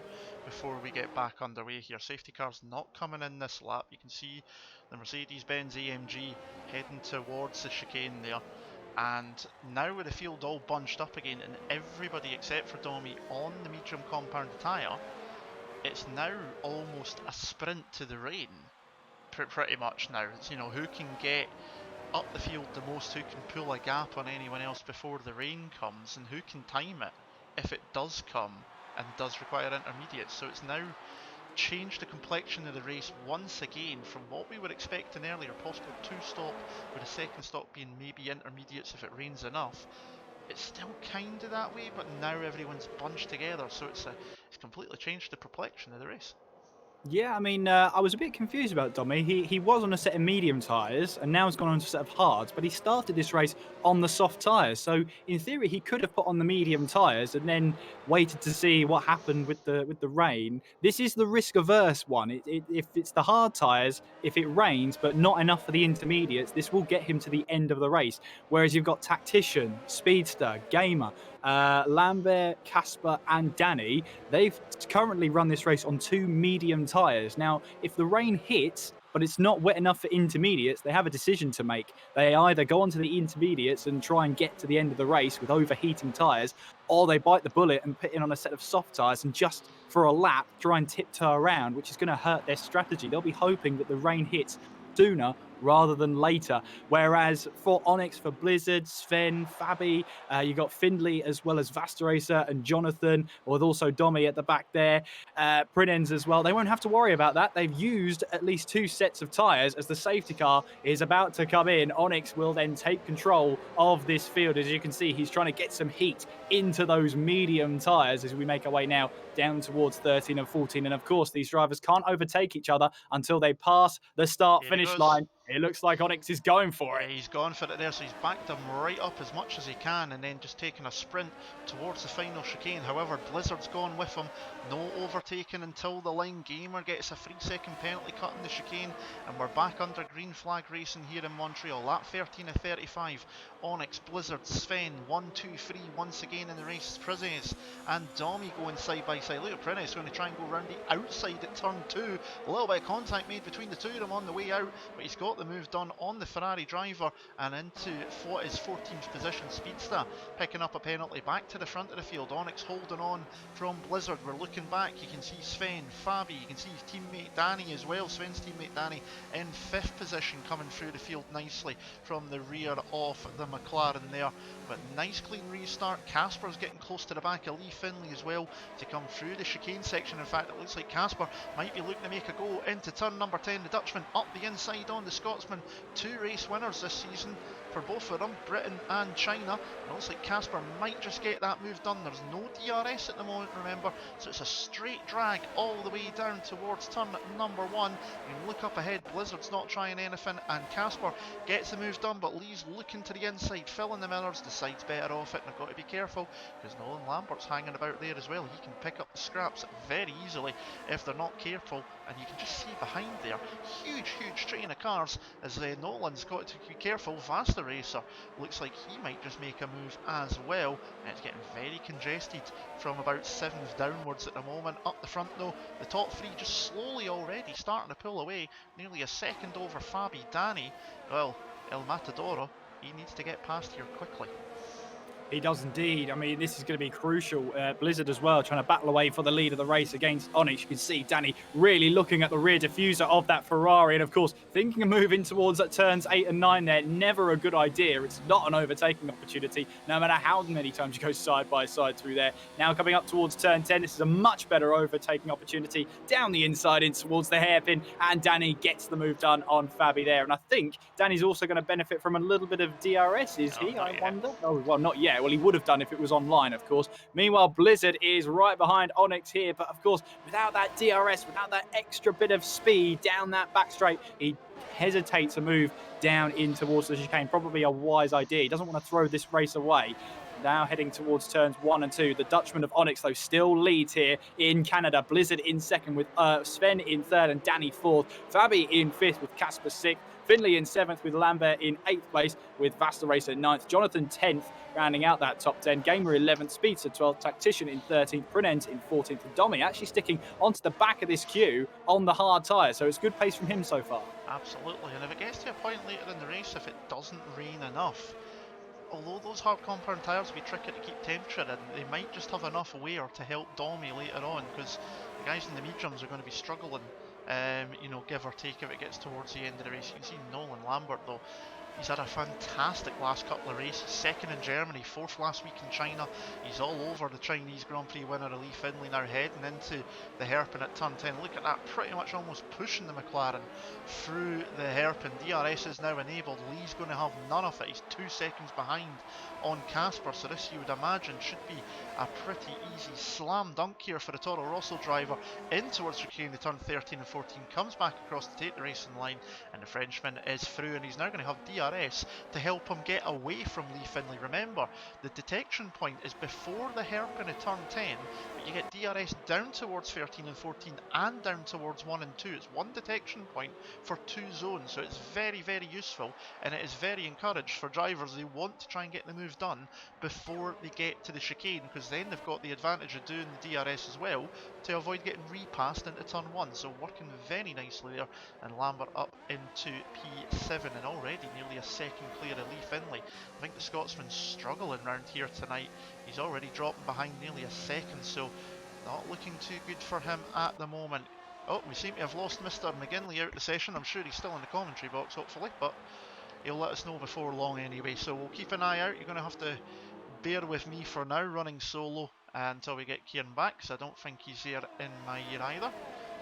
before we get back underway here. Safety cars not coming in this lap. You can see the Mercedes-Benz AMG heading towards the chicane there. And now with the field all bunched up again, and everybody except for Domi on the medium compound tyre, it's now almost a sprint to the rain. Pretty much now. It's, you know, who can get up the field the most, who can pull a gap on anyone else before the rain comes, and who can time it if it does come and does require intermediates. So it's now changed the complexion of the race once again from what we were expecting earlier, possible two-stop with a second stop being maybe intermediates if it rains enough. It's still kind of that way, but now everyone's bunched together, so it's completely changed the complexion of the race. Yeah, I mean, I was a bit confused about Domi. He was on a set of medium tyres and now he's gone on to a set of hards, but he started this race on the soft tyres. So in theory, he could have put on the medium tyres and then waited to see what happened with the rain. This is the risk-averse one. If it's the hard tyres, if it rains but not enough for the intermediates, this will get him to the end of the race. Whereas you've got Tactician, Speedster, Gamer, Lambert, Casper and Danny, they've currently run this race on two medium tyres. Now, if the rain hits, but it's not wet enough for intermediates, they have a decision to make. They either go onto the intermediates and try and get to the end of the race with overheating tyres, or they bite the bullet and put in on a set of soft tyres and just for a lap try and tiptoe around, which is going to hurt their strategy. They'll be hoping that the rain hits sooner rather than later. Whereas for Onyx, for Blizzard, Sven, Fabi, you got Findlay as well as Vastaracer and Jonathan, with also Domi at the back there, Prinens as well. They won't have to worry about that. They've used at least two sets of tyres. As the safety car is about to come in, Onyx will then take control of this field. As you can see, he's trying to get some heat into those medium tyres as we make our way now down towards 13 and 14. And of course, these drivers can't overtake each other until they pass the start-finish line. It looks like Onyx is going for it. He's gone for it there, so he's backed him right up as much as he can and then just taking a sprint towards the final chicane. However, Blizzard's gone with him. No overtaking until the line. Gamer gets a 3-second penalty cut in the chicane, and we're back under green flag racing here in Montreal. Lap 13 of 35. Onyx, Blizzard, Sven, 1, 2, 3 once again in the race. Prins and Domi going side by side. Look at Prins going to try and go round the outside at turn 2. A little bit of contact made between the two of them on the way out, but he's got the move done on the Ferrari driver and into his 14th position. Speedster picking up a penalty back to the front of the field. Onyx holding on from Blizzard. We're looking back, you can see Sven, Fabi, you can see his teammate Danny as well. Sven's teammate Danny in 5th position, coming through the field nicely from the rear of the McLaren there. But nice clean restart. Casper's getting close to the back of Lee Finlay as well to come through the chicane section. In fact, it looks like Casper might be looking to make a go into turn number 10. The Dutchman up the inside on the Scotsman. 2 race winners this season for both of them, Britain and China. It looks like Casper might just get that move done. There's no DRS at the moment, remember, so it's a straight drag all the way down towards turn number 1. You can look up ahead, Blizzard's not trying anything, and Casper gets the move done, but Lee's looking to the inside, filling the mirrors, decides better off it, and I've got to be careful because Nolan Lambert's hanging about there as well. He can pick up the scraps very easily if they're not careful, and you can just see behind there, huge train of cars as Nolan's got to be careful. Vasta Racer. Looks like he might just make a move as well. And it's getting very congested from about 7th downwards at the moment. Up the front though, the top 3 just slowly already starting to pull away. Nearly a second over Fabi. Danny, well, El Matadoro, he needs to get past here quickly. He does indeed. I mean, this is going to be crucial. Blizzard as well, trying to battle away for the lead of the race against Onyx. You can see Danny really looking at the rear diffuser of that Ferrari. And of course, thinking of moving towards that turns 8 and 9 there. Never a good idea. It's not an overtaking opportunity, no matter how many times you go side by side through there. Now coming up towards turn 10, this is a much better overtaking opportunity. Down the inside in towards the hairpin. And Danny gets the move done on Fabi there. And I think Danny's also going to benefit from a little bit of DRS, is he? I wonder. Oh, well, not yet. Well, he would have done if it was online, of course. Meanwhile, Blizzard is right behind Onyx here, but of course, without that DRS, without that extra bit of speed down that back straight, he hesitates to move down in towards the chicane. Probably a wise idea. He doesn't want to throw this race away. Now heading towards turns 1 and 2. The Dutchman of Onyx, though, still leads here in Canada. Blizzard in 2nd with Sven in 3rd and Danny 4th. Fabi in 5th with Casper 6th. Finley in 7th with Lambert in 8th place with Vasta Racer 9th. Jonathan 10th, rounding out that top 10. Gamer 11th, Speedster 12th, Tactician in 13th, Prinent in 14th. And Domi actually sticking onto the back of this queue on the hard tyre. So it's good pace from him so far. Absolutely. And if it gets to a point later in the race, if it doesn't rain enough, although those hard compound tyres will be tricky to keep temperature in, they might just have enough wear to help Domi later on, because the guys in the mediums are going to be struggling, you know, give or take if it gets towards the end of the race. You can see Nolan Lambert though, he's had a fantastic last couple of races. 2nd in Germany, 4th last week in China. He's all over the Chinese Grand Prix winner Lee Finley, now heading into the hairpin at turn 10. Look at that, pretty much almost pushing the McLaren through the hairpin. DRS is now enabled. Lee's going to have none of it. He's 2 seconds behind on Casper, so this you would imagine should be a pretty easy slam dunk here for the Toro Rosso driver in towards chicane. The turn 13 and 14 comes back across to take the racing line, and the Frenchman is through, and he's now going to have DRS to help him get away from Lee Finley. Remember, the detection point is before the hairpin at turn 10, but you get DRS down towards 13 and 14 and down towards 1 and 2. It's one detection point for 2 zones, so it's very, very useful, and it is very encouraged for drivers who want to try and get the move done before they get to the chicane, because then they've got the advantage of doing the DRS as well to avoid getting repassed into turn 1. So working very nicely there, and Lambert up into P7 and already nearly a second clear of Lee Finley. I think the Scotsman's struggling round here tonight. He's already dropping behind nearly a second, so not looking too good for him at the moment. Oh, we seem to have lost Mr. McGinley out of the session. I'm sure he's still in the commentary box, hopefully, but he'll let us know before long anyway, so we'll keep an eye out. You're going to have to bear with me for now, running solo until we get Kieran back, because I don't think he's here in my ear either.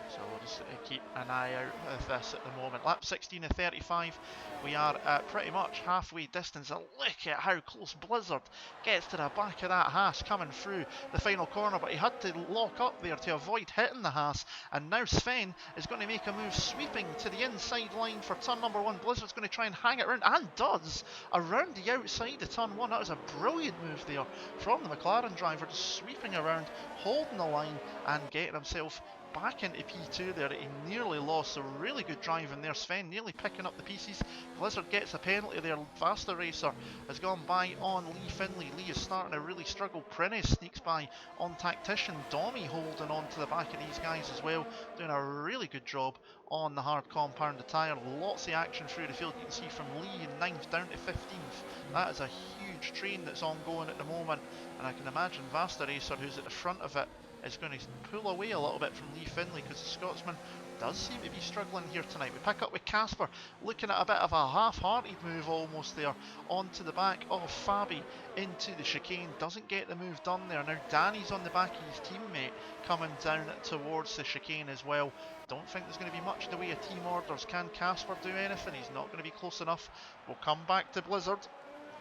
So we'll just keep an eye out of this at the moment. Lap 16 of 35. We are at pretty much halfway distance. And look at how close Blizzard gets to the back of that Haas coming through the final corner. But he had to lock up there to avoid hitting the Haas. And now Sven is going to make a move sweeping to the inside line for turn number 1. Blizzard's going to try and hang it around, and does, around the outside of turn 1. That was a brilliant move there from the McLaren driver, just sweeping around, holding the line and getting himself back into P2 there. He nearly lost, so really good driving there. Sven nearly picking up the pieces. Blizzard gets a penalty there. Vasta Racer has gone by on Lee Finley. Lee is starting to really struggle. Prines sneaks by on Tactician. Domi holding on to the back of these guys as well, doing a really good job on the hard compound tyre. Lots of action through the field. You can see from Lee in 9th down to 15th. That is a huge train that's ongoing at the moment, and I can imagine Vasta Racer, who's at the front of it, is going to pull away a little bit from Lee Finley, because the Scotsman does seem to be struggling here tonight. We pick up with Casper, looking at a bit of a half-hearted move almost there, onto the back of Fabi into the chicane. Doesn't get the move done there. Now Danny's on the back of his teammate coming down towards the chicane as well. Don't think there's going to be much in the way of team orders. Can Casper do anything? He's not going to be close enough. We'll come back to Blizzard.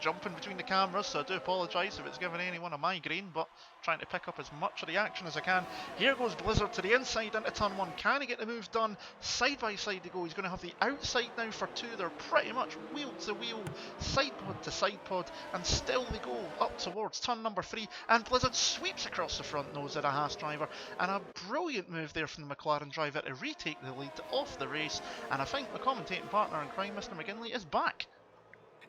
Jumping between the cameras, so I do apologise if it's giving anyone a migraine, but trying to pick up as much of the action as I can. Here goes Blizzard to the inside into turn 1. Can he get the move done? Side by side to go. He's going to have the outside now for 2. They're pretty much wheel to wheel, side pod to side pod, and still they go up towards turn number 3, and Blizzard sweeps across the front nose of the Haas driver, and a brilliant move there from the McLaren driver to retake the lead off the race. And I think my commentating partner in crime, Mr. McGinley, is back.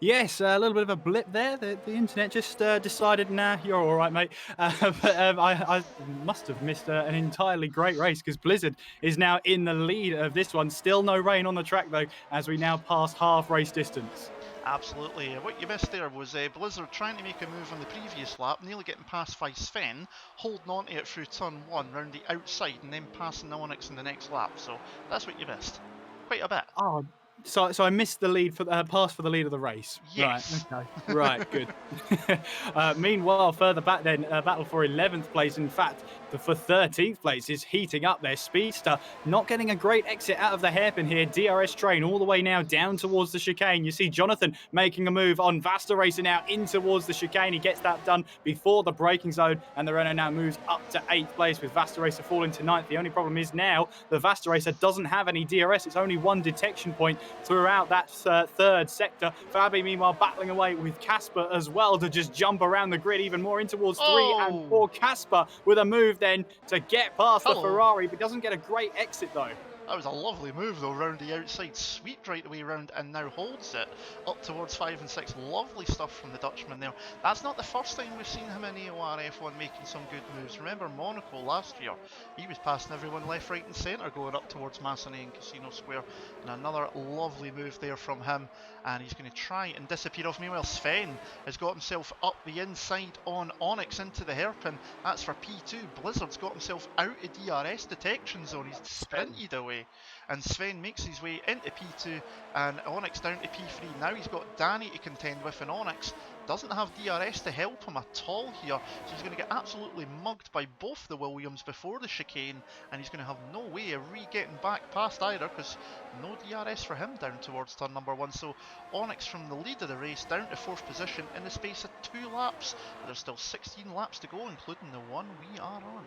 Yes, a little bit of a blip there. The internet just decided, nah, you're all right, mate. I must have missed an entirely great race because Blizzard is now in the lead of this one. Still no rain on the track, though, as we now pass half race distance. Absolutely. What you missed there was Blizzard trying to make a move on the previous lap, nearly getting past by Sven, holding on to it through turn 1 round the outside and then passing the Onyx in the next lap. So that's what you missed. Quite a bit. Oh, so I missed the lead for pass for the lead of the race. Yes. Right. Okay. Right. Good. Meanwhile, further back then, battle for 11th place. In fact, for 13th place is heating up there. Speedster not getting a great exit out of the hairpin here. DRS train all the way now down towards the chicane. You see Jonathan making a move on Vasta Racer now in towards the chicane. He gets that done before the braking zone, and the Renault now moves up to 8th place with Vasta Racer falling to 9th. The only problem is now the Vasta Racer doesn't have any DRS. It's only one detection point throughout that third sector. Fabi, meanwhile, battling away with Casper as well to just jump around the grid even more in towards 3 and 4. Casper with a move then to get past the Ferrari, but doesn't get a great exit though. That was a lovely move though, round the outside, swept right the way round and now holds it up towards 5 and 6. Lovely stuff from the Dutchman there. That's not the first time we've seen him in AOR F1 making some good moves. Remember Monaco last year, he was passing everyone left, right and centre going up towards Massenet and Casino Square. And another lovely move there from him, and he's going to try and disappear off. Meanwhile, Sven has got himself up the inside on Onyx into the hairpin. That's for P2. Blizzard's got himself out of DRS detection zone. He's sprinted away. And Sven makes his way into P2 and Onyx down to P3. Now he's got Danny to contend with, and Onyx doesn't have DRS to help him at all here, so he's going to get absolutely mugged by both the Williams before the chicane, and he's going to have no way of re-getting back past either because no DRS for him down towards turn number 1. So Onyx from the lead of the race down to 4th position in the space of 2 laps. There's still 16 laps to go, including the one we are on.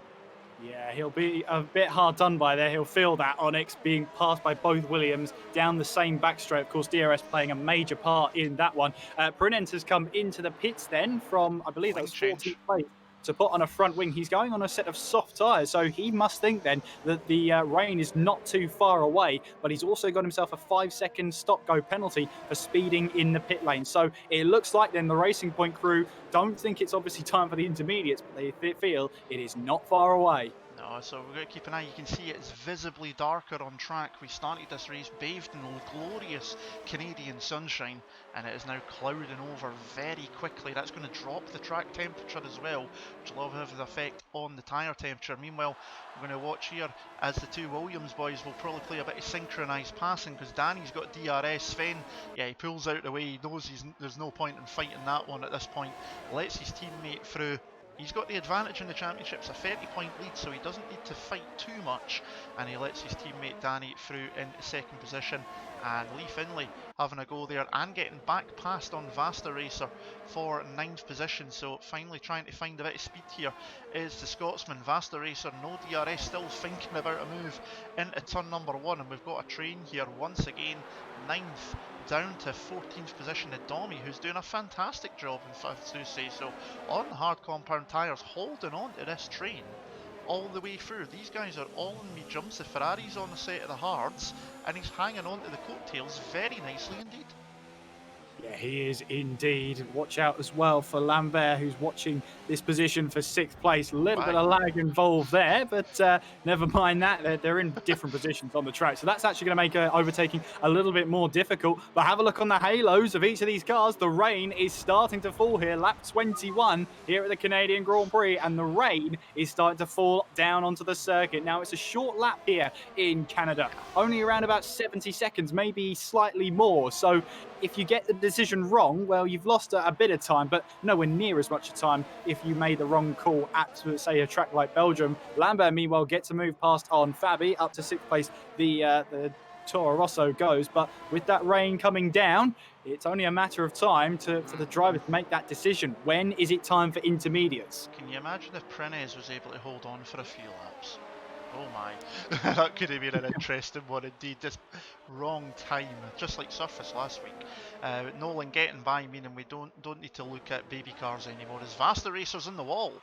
Yeah, he'll be a bit hard done by there. He'll feel that Onyx being passed by both Williams down the same backstraight. Of course, DRS playing a major part in that one. Prinent has come into the pits then from, I believe that was 14th place, to put on a front wing. He's going on a set of soft tyres, so he must think then that the rain is not too far away, but he's also got himself a 5-second stop-go penalty for speeding in the pit lane. So it looks like then the Racing Point crew don't think it's obviously time for the intermediates, but they feel it is not far away. No, so we've got to keep an eye. You can see it's visibly darker on track. We started this race bathed in glorious Canadian sunshine, and it is now clouding over very quickly. That's going to drop the track temperature as well, which will have an effect on the tyre temperature. Meanwhile, we're going to watch here as the 2 Williams boys will probably play a bit of synchronised passing because Danny's got DRS. Sven, yeah, he pulls out the way. He knows there's no point in fighting that one at this point. Lets his teammate through. He's got the advantage in the championships, a 30-point lead, so he doesn't need to fight too much, and he lets his teammate Danny through into 2nd position. And Lee Finlay having a go there and getting back past on Vasta Racer for 9th position. So finally trying to find a bit of speed here is the Scotsman. Vasta Racer, no DRS, still thinking about a move into turn number 1, and we've got a train here once again, 9th down to 14th position of Domi, who's doing a fantastic job in fact to say so on the hard compound tyres, holding on to this train all the way through. These guys are all in me jumps. The Ferrari's on the set of the hards, and he's hanging on to the coattails very nicely indeed. Yeah, he is indeed. Watch out as well for Lambert, who's watching this position for 6th place. A little bit of lag involved there, but never mind that. They're in different positions on the track. So that's actually going to make overtaking a little bit more difficult. But have a look on the halos of each of these cars. The rain is starting to fall here. Lap 21 here at the Canadian Grand Prix, and the rain is starting to fall down onto the circuit. Now, it's a short lap here in Canada. Only around about 70 seconds, maybe slightly more. So if you get the decision wrong, well, you've lost a bit of time, but nowhere near as much time if you made the wrong call at, say, a track like Belgium. Lambert, meanwhile, gets a move past on Fabi up to 6th place. The Toro Rosso goes, but with that rain coming down, it's only a matter of time for the drivers to make that decision. When is it time for intermediates? Can you imagine if Prines was able to hold on for a few laps? Oh my, that could have been an interesting one indeed. Just wrong time, just like Surface last week. Nolan getting by, meaning we don't need to look at baby cars anymore. As Vasta Racers in the wall.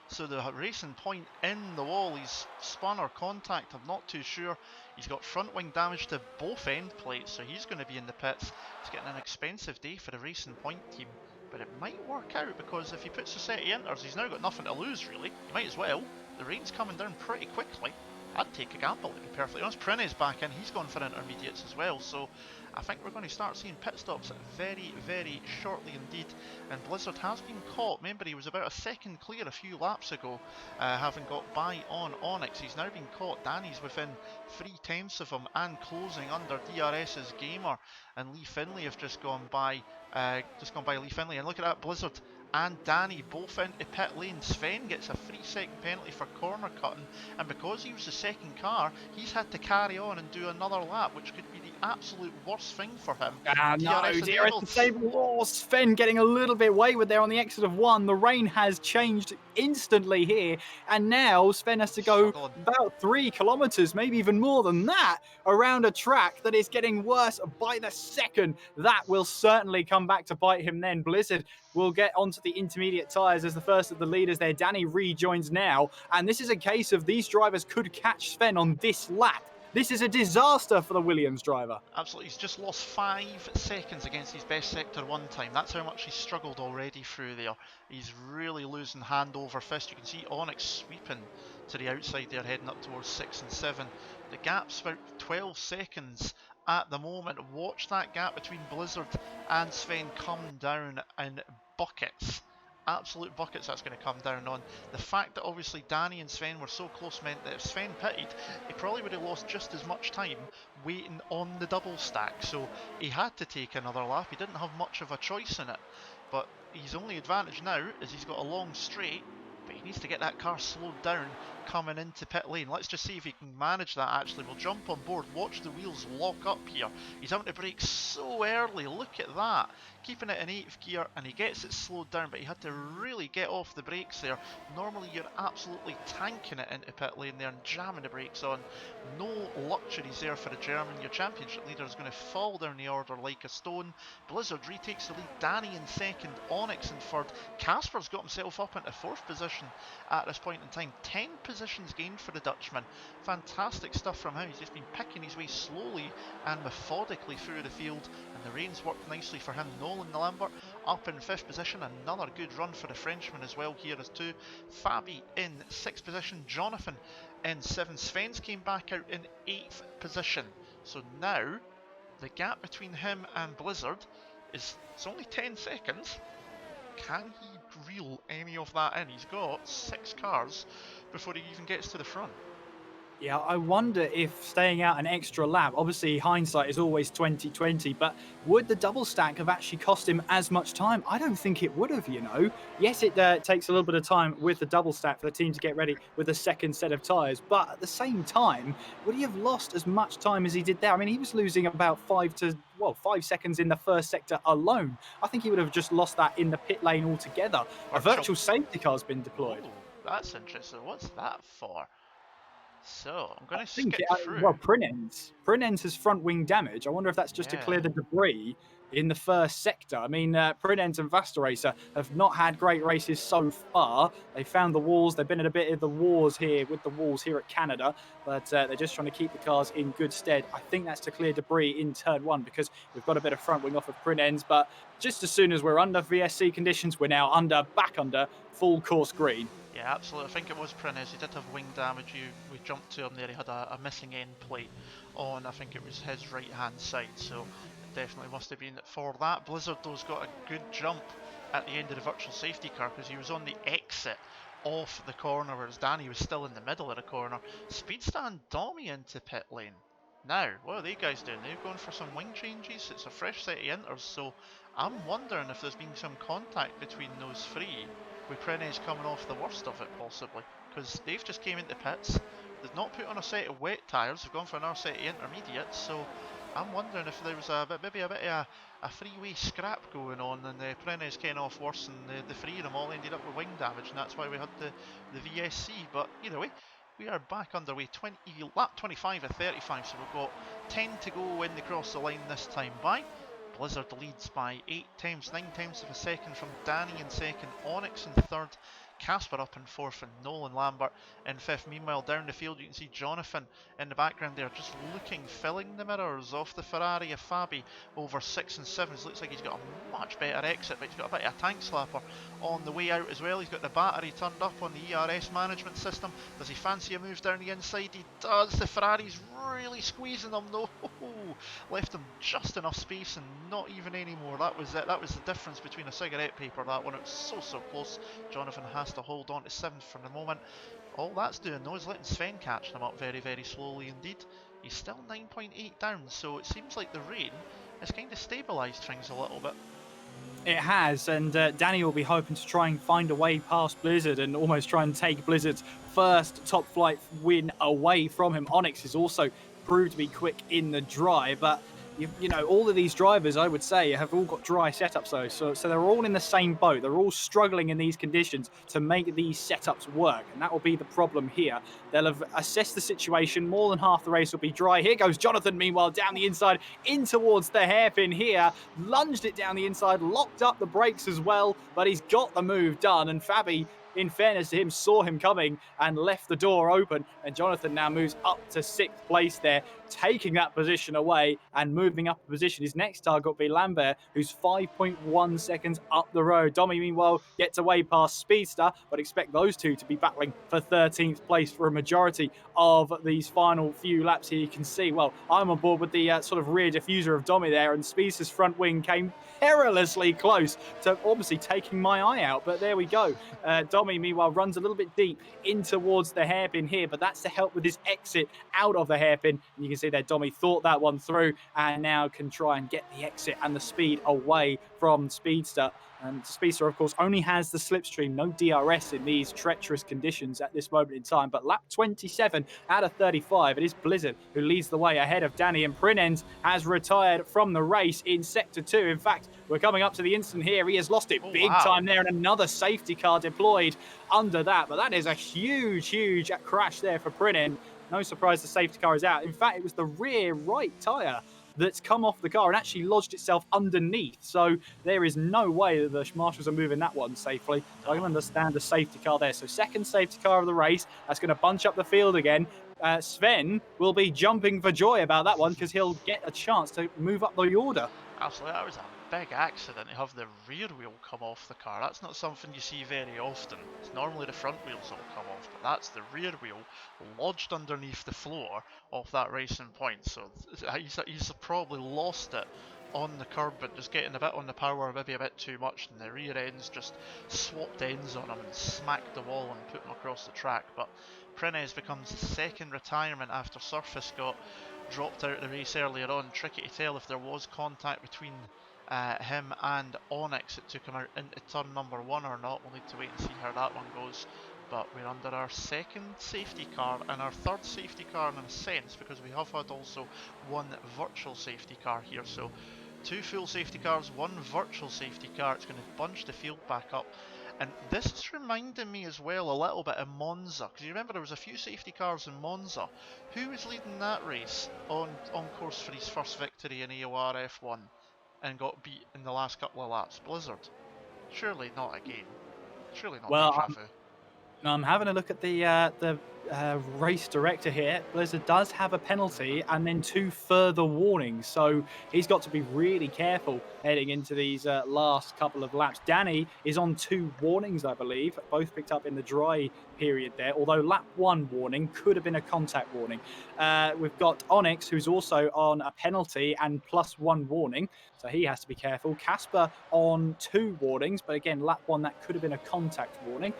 So the racing point in the wall, he's spun or contact, I'm not too sure. He's got front wing damage to both end plates, so he's going to be in the pits. He's getting an expensive day for the racing point team, but it might work out because if he puts a set of inters, he's now got nothing to lose really. He might as well. The rain's coming down pretty quickly. I'd take a gamble, to be perfectly honest. Prix back in, he's gone for intermediates as well, so I think we're going to start seeing pit stops very, very shortly indeed. And Blizzard has been caught. Remember, he was about a second clear a few laps ago, having got by on Onyx. He's now been caught. Danny's within 3/10 of him and closing under DRS's Gamer. And Lee Finlay have just gone by Lee Finlay. And look at that, Blizzard and Danny both into pit lane. Sven gets a 3-second penalty for corner cutting, and because he was the second car, he's had to carry on and do another lap, which could be the absolute worst thing for him. No, dear, it's the same law. Sven getting a little bit wayward there on the exit of 1. The rain has changed instantly here, and now Sven has to go about 3 kilometers, maybe even more than that, around a track that is getting worse by the second. That will certainly come back to bite him then. Blizzard will get onto the intermediate tyres as the first of the leaders there. Danny rejoins now, and this is a case of these drivers could catch Sven on this lap. This is a disaster for the Williams driver. Absolutely, he's just lost 5 seconds against his best Sector 1 time. That's how much he's struggled already through there. He's really losing hand over fist. You can see Onyx sweeping to the outside there, heading up towards 6 and 7. The gap's about 12 seconds at the moment. Watch that gap between Blizzard and Sven come down in buckets. Absolute buckets that's going to come down on. The fact that obviously Danny and Sven were so close meant that if Sven pitted, he probably would have lost just as much time waiting on the double stack. So he had to take another lap. He didn't have much of a choice in it. But his only advantage now is he's got a long straight, but he needs to get that car slowed down coming into pit lane. Let's just see if he can manage that actually. We'll jump on board, watch the wheels lock up here. He's having to brake so early, look at that. Keeping it in 8th gear, and he gets it slowed down, but he had to really get off the brakes there. Normally you're absolutely tanking it into pit lane there and jamming the brakes on. No luxuries there for the German. Your championship leader is going to fall down the order like a stone. Blizzard retakes the lead, Danny in 2nd, Onyx in 3rd. Casper's got himself up into 4th position at this point in time. 10 positions gained for the Dutchman. Fantastic stuff from him. He's just been picking his way slowly and methodically through the field, and the rain's worked nicely for him. Nolan Lambert up in 5th position. Another good run for the Frenchman as well here as 2. Fabi in 6th position. Jonathan in 7th. Sven's came back out in 8th position. So now the gap between him and Blizzard is it's only 10 seconds. Can he reel any of that in? He's got 6 cars before he even gets to the front. Yeah, I wonder if staying out an extra lap, obviously hindsight is always 20/20, but would the double stack have actually cost him as much time? I don't think it would have, you know. Yes, it takes a little bit of time with the double stack for the team to get ready with a second set of tyres, but at the same time, would he have lost as much time as he did there? I mean, he was losing about 5 seconds in the first sector alone. I think he would have just lost that in the pit lane altogether. A virtual safety car's been deployed. Ooh, that's interesting. What's that for? So, I'm going to skip through. Well, Prinen's has front wing damage. I wonder if that's just to clear the debris in the first sector. I mean, Prinen's and Vasta Racer have not had great races so far. They found the walls. They've been in a bit of the wars here with the walls here at Canada, but they're just trying to keep the cars in good stead. I think that's to clear debris in turn 1 because we've got a bit of front wing off of Prinen's, but just as soon as we're under VSC conditions, we're now back under full course green. Yeah, absolutely. I think it was Prins. He did have wing damage. We jumped to him there. He had a missing end plate on, I think it was his right hand side. So it definitely must have been for that. Blizzard though's got a good jump at the end of the virtual safety car because he was on the exit off the corner, whereas Danny was still in the middle of the corner. Speedster and Domi into pit lane. Now, what are they guys doing? They've gone for some wing changes. It's a fresh set of inters, so I'm wondering if there's been some contact between those 3. With Prines coming off the worst of it, possibly, because they've just came into pits. They've not put on a set of wet tyres. They've gone for another set of intermediates. So I'm wondering if there was maybe a bit of a three-way scrap going on, and the Prines came off worse, and the 3 of them all ended up with wing damage, and that's why we had the VSC. But either way, we are back underway. Lap 25 of 35, so we've got 10 to go when they cross the line this time by. Blizzard leads by 8 times, 9 tenths of a second from Danny in 2nd, Onyx in 3rd, Casper up in 4th and Nolan Lambert in 5th. Meanwhile, down the field you can see Jonathan in the background there just looking, filling the mirrors off the Ferrari of Fabi over 6 and 7s. Looks like he's got a much better exit, but he's got a bit of a tank slapper on the way out as well. He's got the battery turned up on the ERS management system. Does he fancy a move down the inside? He does. The Ferrari's really squeezing him though. Left him just enough space and not even any more. That was it. That was the difference between a cigarette paper, that one. It was so close. Jonathan has to hold on to 7th for the moment. All that's doing though is letting Sven catch them up very slowly indeed. He's still 9.8 down, so it seems like the rain has kind of stabilised things a little bit. It has, and Danny will be hoping to try and find a way past Blizzard and almost try and take Blizzard's first top flight win away from him. Onyx is also proved to be quick in the dry, but you know, all of these drivers, I would say, have all got dry setups though, so they're all in the same boat. They're all struggling in these conditions to make these setups work, and that will be the problem here. They'll have assessed the situation. More than half the race will be dry. Here goes Jonathan, meanwhile, down the inside, in towards the hairpin here, lunged it down the inside, locked up the brakes as well, but he's got the move done, and Fabi, in fairness to him, saw him coming and left the door open, and Jonathan now moves up to 6th place there, taking that position away and moving up a position. His next target will be Lambert, who's 5.1 seconds up the road. Domi, meanwhile, gets away past Speedster, but expect those two to be battling for 13th place for a majority of these final few laps here. You can see, well, I'm on board with the sort of rear diffuser of Domi there, and Speedster's front wing came perilously close to obviously taking my eye out, but there we go. Domi, meanwhile, runs a little bit deep in towards the hairpin here, but that's to help with his exit out of the hairpin. And you can see there, Domi thought that one through and now can try and get the exit and the speed away from Speedster. And Speedster, of course, only has the slipstream, no DRS in these treacherous conditions at this moment in time. But lap 27 out of 35, it is Blizzard who leads the way ahead of Danny, and Prinens has retired from the race in Sector 2. In fact, we're coming up to the instant here. He has lost it big time there, and another safety car deployed under that. But that is a huge crash there for Prinen. No surprise the safety car is out. In fact, it was the rear right tyre that's come off the car and actually lodged itself underneath. So there is no way that the marshals are moving that one safely. So I can understand the safety car there. So second safety car of the race. That's going to bunch up the field again. Sven will be jumping for joy about that one because he'll get a chance to move up the order. Absolutely, that was a big accident to have the rear wheel come off the car. That's not something you see very often. It's normally the front wheels that will come off, but that's the rear wheel lodged underneath the floor of that racing point. So he's probably lost it on the curb, but just getting a bit on the power, maybe a bit too much, and the rear ends just swapped ends on him and smacked the wall and put him across the track. But Prinez becomes the second retirement after Surface got dropped out of the race earlier on. Tricky to tell if there was contact between him and Onyx. It took him out into turn number 1 or not. We'll need to wait and see how that one goes. But we're under our second safety car and our third safety car in a sense, because we have had also one virtual safety car here. So 2 full safety cars, 1 virtual safety car. It's going to bunch the field back up. And this is reminding me as well a little bit of Monza, because you remember there was a few safety cars in Monza. Who was leading that race on course for his first victory in AOR F1 and got beat in the last couple of laps? Blizzard. Surely not again. Surely not. Well, I'm having a look at the race director here. Blizzard does have a penalty and then 2 further warnings, so he's got to be really careful heading into these last couple of laps. Danny is on 2 warnings, I believe, both picked up in the dry period there, although lap 1 warning could have been a contact warning. We've got Onyx, who's also on a penalty and +1 warning, so he has to be careful. Casper on 2 warnings, but again, lap 1, that could have been a contact warning.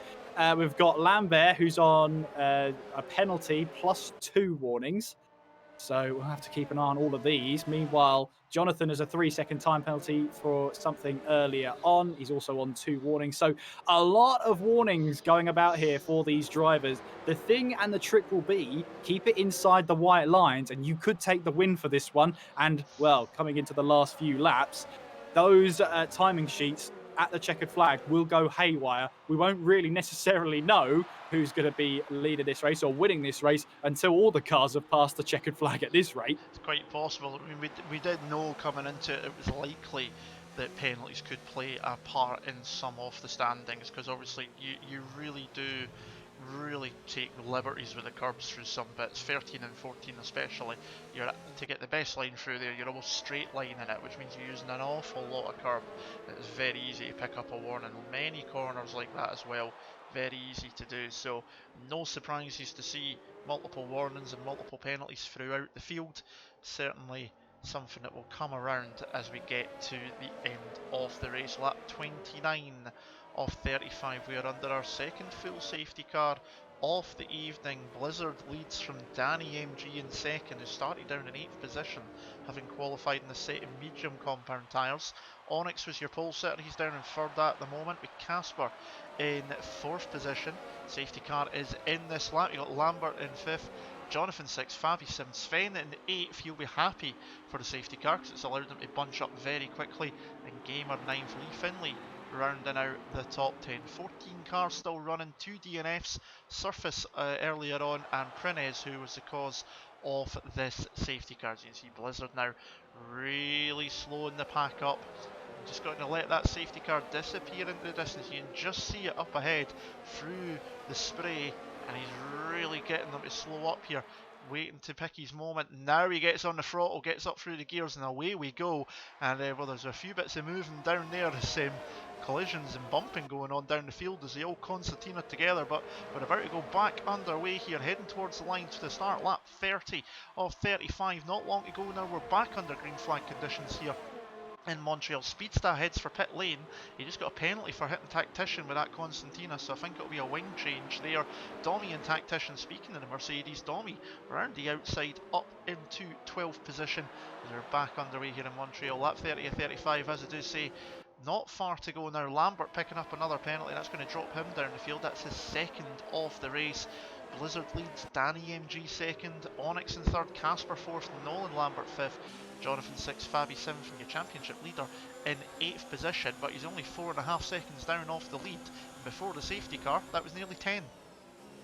We've got Lambert, who's on a penalty +2 warnings. So we'll have to keep an eye on all of these. Meanwhile, Jonathan has a 3-second time penalty for something earlier on. He's also on 2 warnings. So a lot of warnings going about here for these drivers. The thing and the trick will be, keep it inside the white lines, and you could take the win for this one. And, well, coming into the last few laps, those timing sheets at the checkered flag will go haywire. We won't really necessarily know who's going to be leading this race or winning this race until all the cars have passed the checkered flag at this rate. It's quite possible. I mean, we did know coming into it, it was likely that penalties could play a part in some of the standings, because obviously you really do take liberties with the curbs through some bits, 13 and 14 especially. To get the best line through there, you're almost straight lining it, which means you're using an awful lot of curb. It's very easy to pick up a warning. Many corners like that as well, very easy to do. So no surprises to see multiple warnings and multiple penalties throughout the field. Certainly something that will come around as we get to the end of the race. Lap 29 of 35. We are under our second full safety car of the evening. Blizzard leads from Danny MG in second, who started down in 8th position, having qualified in the set of medium compound tyres. Onyx was your pole sitter, he's down in 3rd at the moment, with Casper in 4th position. Safety car is in this lap. You got Lambert in 5th, Jonathan 6th, Fabi 7th, Sven in 8th. He'll be happy for the safety car because it's allowed them to bunch up very quickly. And Gamer 9th, Lee Finley rounding out the top 10. 14 cars still running, 2 DNFs, Surface earlier on, and Prines, who was the cause of this safety car. As you can see, Blizzard now really slowing the pack up. Just going to let that safety car disappear into the distance. You can just see it up ahead through the spray, and he's really getting them to slow up here, waiting to pick his moment. Now he gets on the throttle, gets up through the gears, and away we go. And well, there's a few bits of moving down there, as collisions and bumping going on down the field as they all concertina together, but we're about to go back underway here, heading towards the line to start lap 30 of 35. Not long to go now, we're back under green flag conditions here in Montreal. Speedster heads for pit lane. He just got a penalty for hitting Tactician with that Constantina, so I think it'll be a wing change there. Domi and Tactician, speaking of the Mercedes, Domi around the outside up into 12th position as we're back underway here in Montreal. Lap 30 of 35, as I do say, not far to go now. Lambert picking up another penalty, that's going to drop him down the field. That's his 2nd of the race. Blizzard leads, Danny MG 2nd, Onyx in 3rd, Casper 4th, Nolan Lambert 5th, Jonathan 6th, Fabi 7th, and your championship leader in 8th position, but he's only 4.5 seconds down off the lead. Before the safety car, that was nearly 10.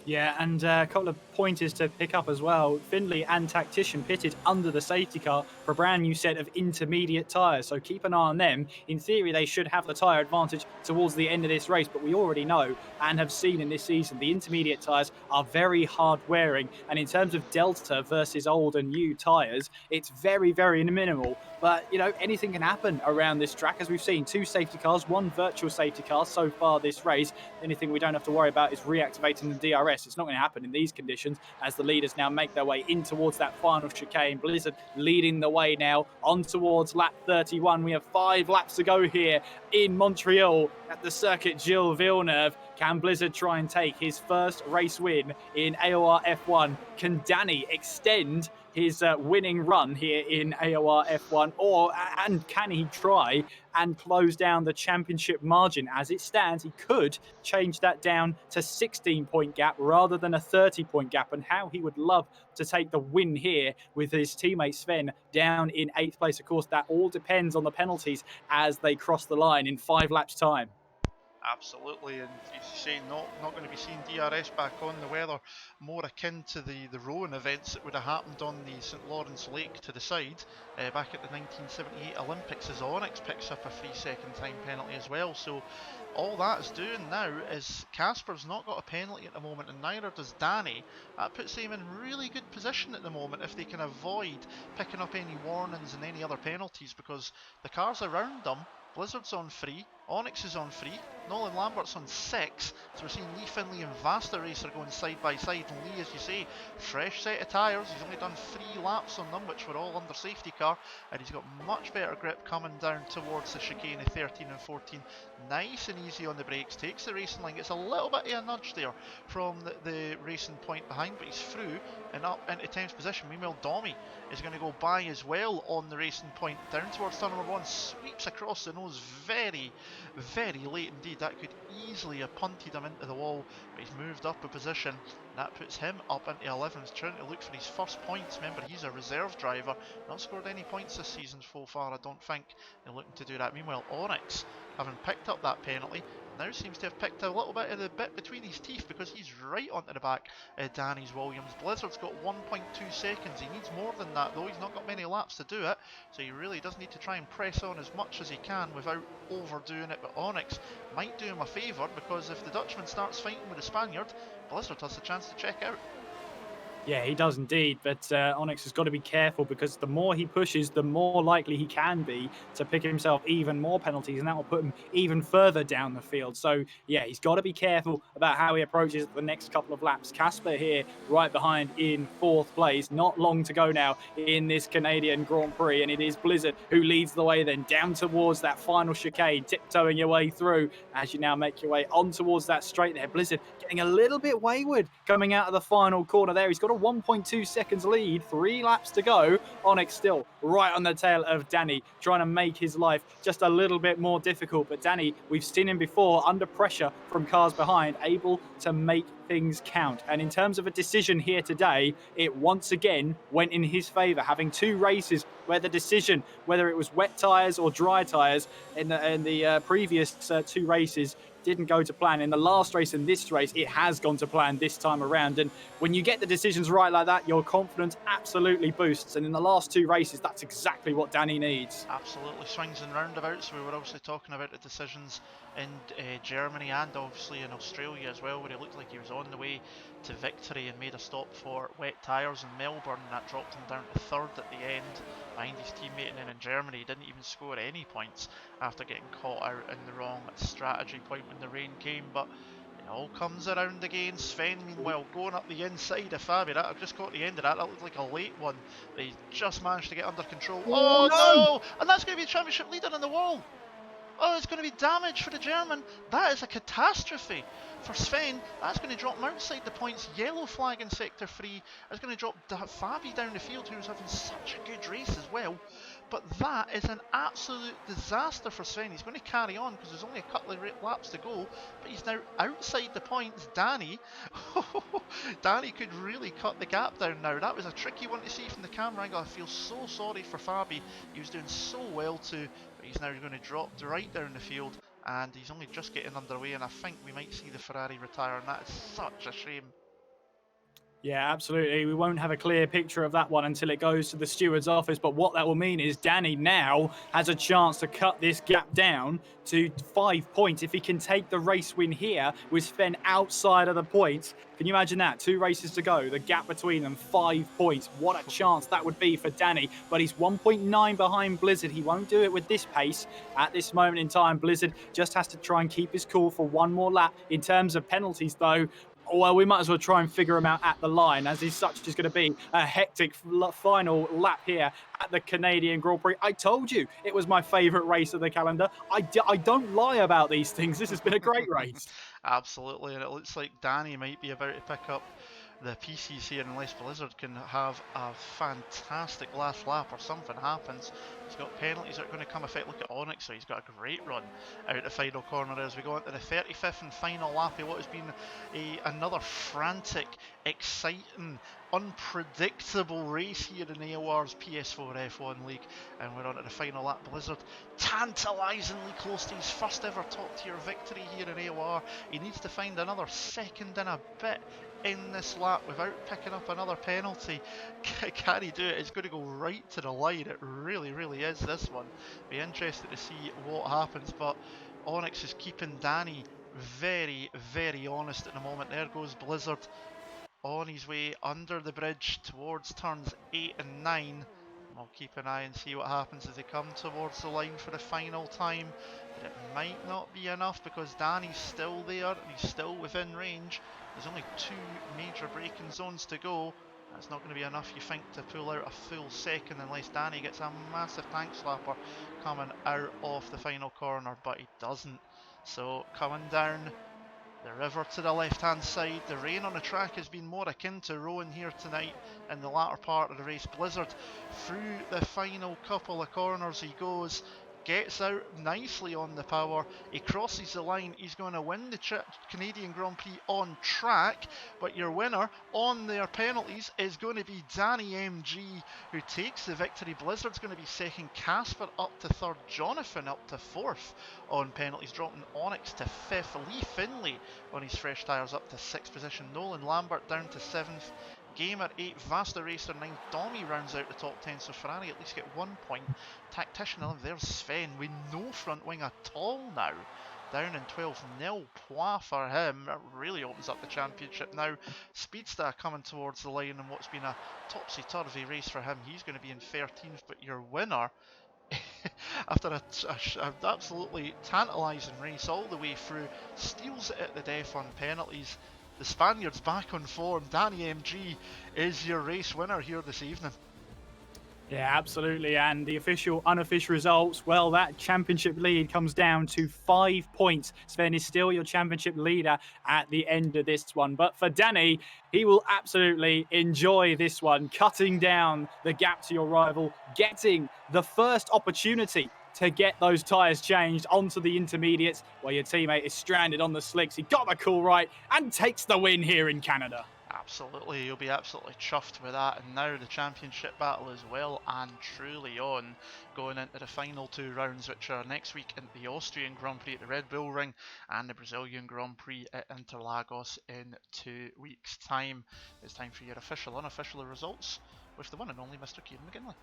Yeah, and a couple of pointers to pick up as well. Finley and Tactician pitted under the safety car for a brand new set of intermediate tyres, so keep an eye on them. In theory, they should have the tyre advantage towards the end of this race, but we already know and have seen in this season the intermediate tyres are very hard wearing, and in terms of delta versus old and new tyres, it's very, very minimal. But, you know, anything can happen around this track, as we've seen. 2 safety cars, 1 virtual safety car so far this race. The only thing we don't have to worry about is reactivating the DRS. It's not going to happen in these conditions as the leaders now make their way in towards that final chicane. Blizzard leading the way now on towards lap 31. We have 5 laps to go here in Montreal at the Circuit Gilles Villeneuve. Can Blizzard try and take his first race win in AOR F1? Can Danny extend his winning run here in AOR F1, and can he try and close down the championship margin? As it stands, he could change that down to 16-point gap rather than a 30-point gap, and how he would love to take the win here with his teammate Sven down in 8th place. Of course, that all depends on the penalties as they cross the line in 5 laps' time. Absolutely, and you say not going to be seeing DRS back on. The weather more akin to the Rowan events that would have happened on the St Lawrence Lake to the side back at the 1978 Olympics, as Onyx picks up a 3-second time penalty as well. So all that is doing now is Casper's not got a penalty at the moment, and neither does Danny. That puts him in really good position at the moment if they can avoid picking up any warnings and any other penalties, because the cars around them, Blizzard's on 3, Onyx is on 3, Nolan Lambert's on 6, so we're seeing Lee Finley and Vasta Racer going side by side, and Lee, as you say, fresh set of tyres. He's only done 3 laps on them, which were all under safety car, and he's got much better grip coming down towards the chicane of 13 and 14. Nice and easy on the brakes, takes the racing line, gets a little bit of a nudge there from the racing point behind, but he's through and up into 10th position. Meanwhile, Domi is going to go by as well on the racing point, down towards turn number 1, sweeps across the nose very, very late indeed. That could easily have punted him into the wall, but he's moved up a position. That puts him up into 11th, trying to look for his first points. Remember, he's a reserve driver, not scored any points this season so far, I don't think. They're looking to do that. Meanwhile, Onyx, having picked up that penalty, now seems to have picked a little bit of the bit between his teeth, because he's right onto the back of Danny's Williams. Blizzard's got 1.2 seconds. He needs more than that though. He's not got many laps to do it, so he really does need to try and press on as much as he can without overdoing it. But Onyx might do him a favour, because if the Dutchman starts fighting with the Spaniard, Blizzard has the chance to check out. Yeah, he does indeed, but Onyx has got to be careful, because the more he pushes, the more likely he can be to pick himself even more penalties, and that will put him even further down the field. So, yeah, he's got to be careful about how he approaches the next couple of laps. Casper here right behind in 4th place. Not long to go now in this Canadian Grand Prix, and it is Blizzard who leads the way then down towards that final chicane, tiptoeing your way through as you now make your way on towards that straight there. Blizzard getting a little bit wayward coming out of the final corner there. He's got a 1.2 seconds lead, 3 laps to go. Onyx still right on the tail of Danny, trying to make his life just a little bit more difficult. But Danny, we've seen him before under pressure from cars behind, able to make things count. And in terms of a decision here today, it once again went in his favour, having 2 races where the decision, whether it was wet tyres or dry tyres in the previous 2 races, didn't go to plan. In the last race and this race, it has gone to plan this time around. And when you get the decisions right like that, your confidence absolutely boosts. And in the last 2 races, that's exactly what Danny needs. Absolutely, swings and roundabouts. We were obviously talking about the decisions in Germany and obviously in Australia as well, where he looked like he was on the way to victory and made a stop for wet tyres in Melbourne, and that dropped him down to 3rd at the end behind his teammate. And then in Germany, he didn't even score any points after getting caught out in the wrong strategy point when the rain came. But it all comes around again. Sven, meanwhile, going up the inside of Fabi. I've just caught the end of that. That looked like a late one that he just managed to get under control. Oh no! And that's going to be a championship leader on the wall. Oh, it's going to be damage for the German. That is a catastrophe for Sven. That's going to drop him outside the points. Yellow flag in sector 3. It's going to drop Fabi down the field, who was having such a good race as well. But that is an absolute disaster for Sven. He's going to carry on because there's only a couple of laps to go, but he's now outside the points. Danny, Danny could really cut the gap down now. That was a tricky one to see from the camera angle. I feel so sorry for Fabi. He was doing so well too, but he's now going to drop right down the field, and he's only just getting underway, and I think we might see the Ferrari retire, and that is such a shame. Yeah, absolutely. We won't have a clear picture of that one until it goes to the steward's office. But what that will mean is Danny now has a chance to cut this gap down to 5 points. If he can take the race win here with Sven outside of the points, can you imagine that? 2 races to go, the gap between them, 5 points. What a chance that would be for Danny. But he's 1.9 behind Blizzard. He won't do it with this pace at this moment in time. Blizzard just has to try and keep his cool for 1 more lap. In terms of penalties, though, well, we might as well try and figure them out at the line, as is such is going to be a hectic final lap here at the Canadian Grand Prix. I told you it was my favourite race of the calendar. I don't lie about these things. This has been a great race. Absolutely, and it looks like Danny might be about to pick up the PCs here unless Blizzard can have a fantastic last lap or something happens. He's got penalties that are going to come effect. Look at Onyx, so he's got a great run out the final corner as we go into the 35th and final lap of what has been another frantic, exciting, unpredictable race here in AOR's PS4 F1 League, and we're on to the final lap. Blizzard tantalisingly close to his first ever top tier victory here in AOR. He needs to find another second and a bit in this lap without picking up another penalty. Can he do it? It's going to go right to the line. It really is, this one. Be interested to see what happens, but Onyx is keeping Danny very honest at the moment. There goes Blizzard on his way under the bridge towards turns 8 and 9. I'll keep an eye and see what happens as they come towards the line for the final time. But it might not be enough because Danny's still there and he's still within range. There's only 2 major braking zones to go. That's not going to be enough, you think, to pull out a full second unless Danny gets a massive tank slapper coming out of the final corner, but he doesn't. So coming down the river to the left hand side, the rain on the track has been more akin to rowing here tonight in the latter part of the race. Blizzard through the final couple of corners he goes. gets out nicely on the power. He crosses the line. He's going to win the Canadian Grand Prix on track. But your winner on their penalties is going to be Danny MG, who takes the victory. Blizzard's going to be second. Casper up to third. Jonathan up to fourth on penalties, dropping Onyx to fifth. Lee Finlay on his fresh tyres up to sixth position. Nolan Lambert down to seventh. Gamer 8, Vasta Racer 9, Domi rounds out the top 10, so Ferrari at least get 1 point. Tactician 11, there's Sven with no front wing at all now. Down in 12th, nil points for him. That really opens up the championship now. Speedster coming towards the line in what's been a topsy-turvy race for him. He's going to be in 13th, but your winner, after an absolutely tantalising race all the way through, steals it at the death on penalties. The Spaniard's back on form. Danny MG is your race winner here this evening. Yeah, absolutely. And the unofficial results, well, that championship lead comes down to 5 points. Sven is still your championship leader at the end of this one. But for Danny, he will absolutely enjoy this one, cutting down the gap to your rival, getting the first opportunity to get those tyres changed onto the intermediates where your teammate is stranded on the slicks. He got the call right and takes the win here in Canada. Absolutely, you'll be absolutely chuffed with that. And now the championship battle is well and truly on, going into the final 2 rounds, which are next week in the Austrian Grand Prix at the Red Bull Ring and the Brazilian Grand Prix at Interlagos in 2 weeks' time. It's time for your official, unofficial results with the one and only Mr. Kieran McGinley.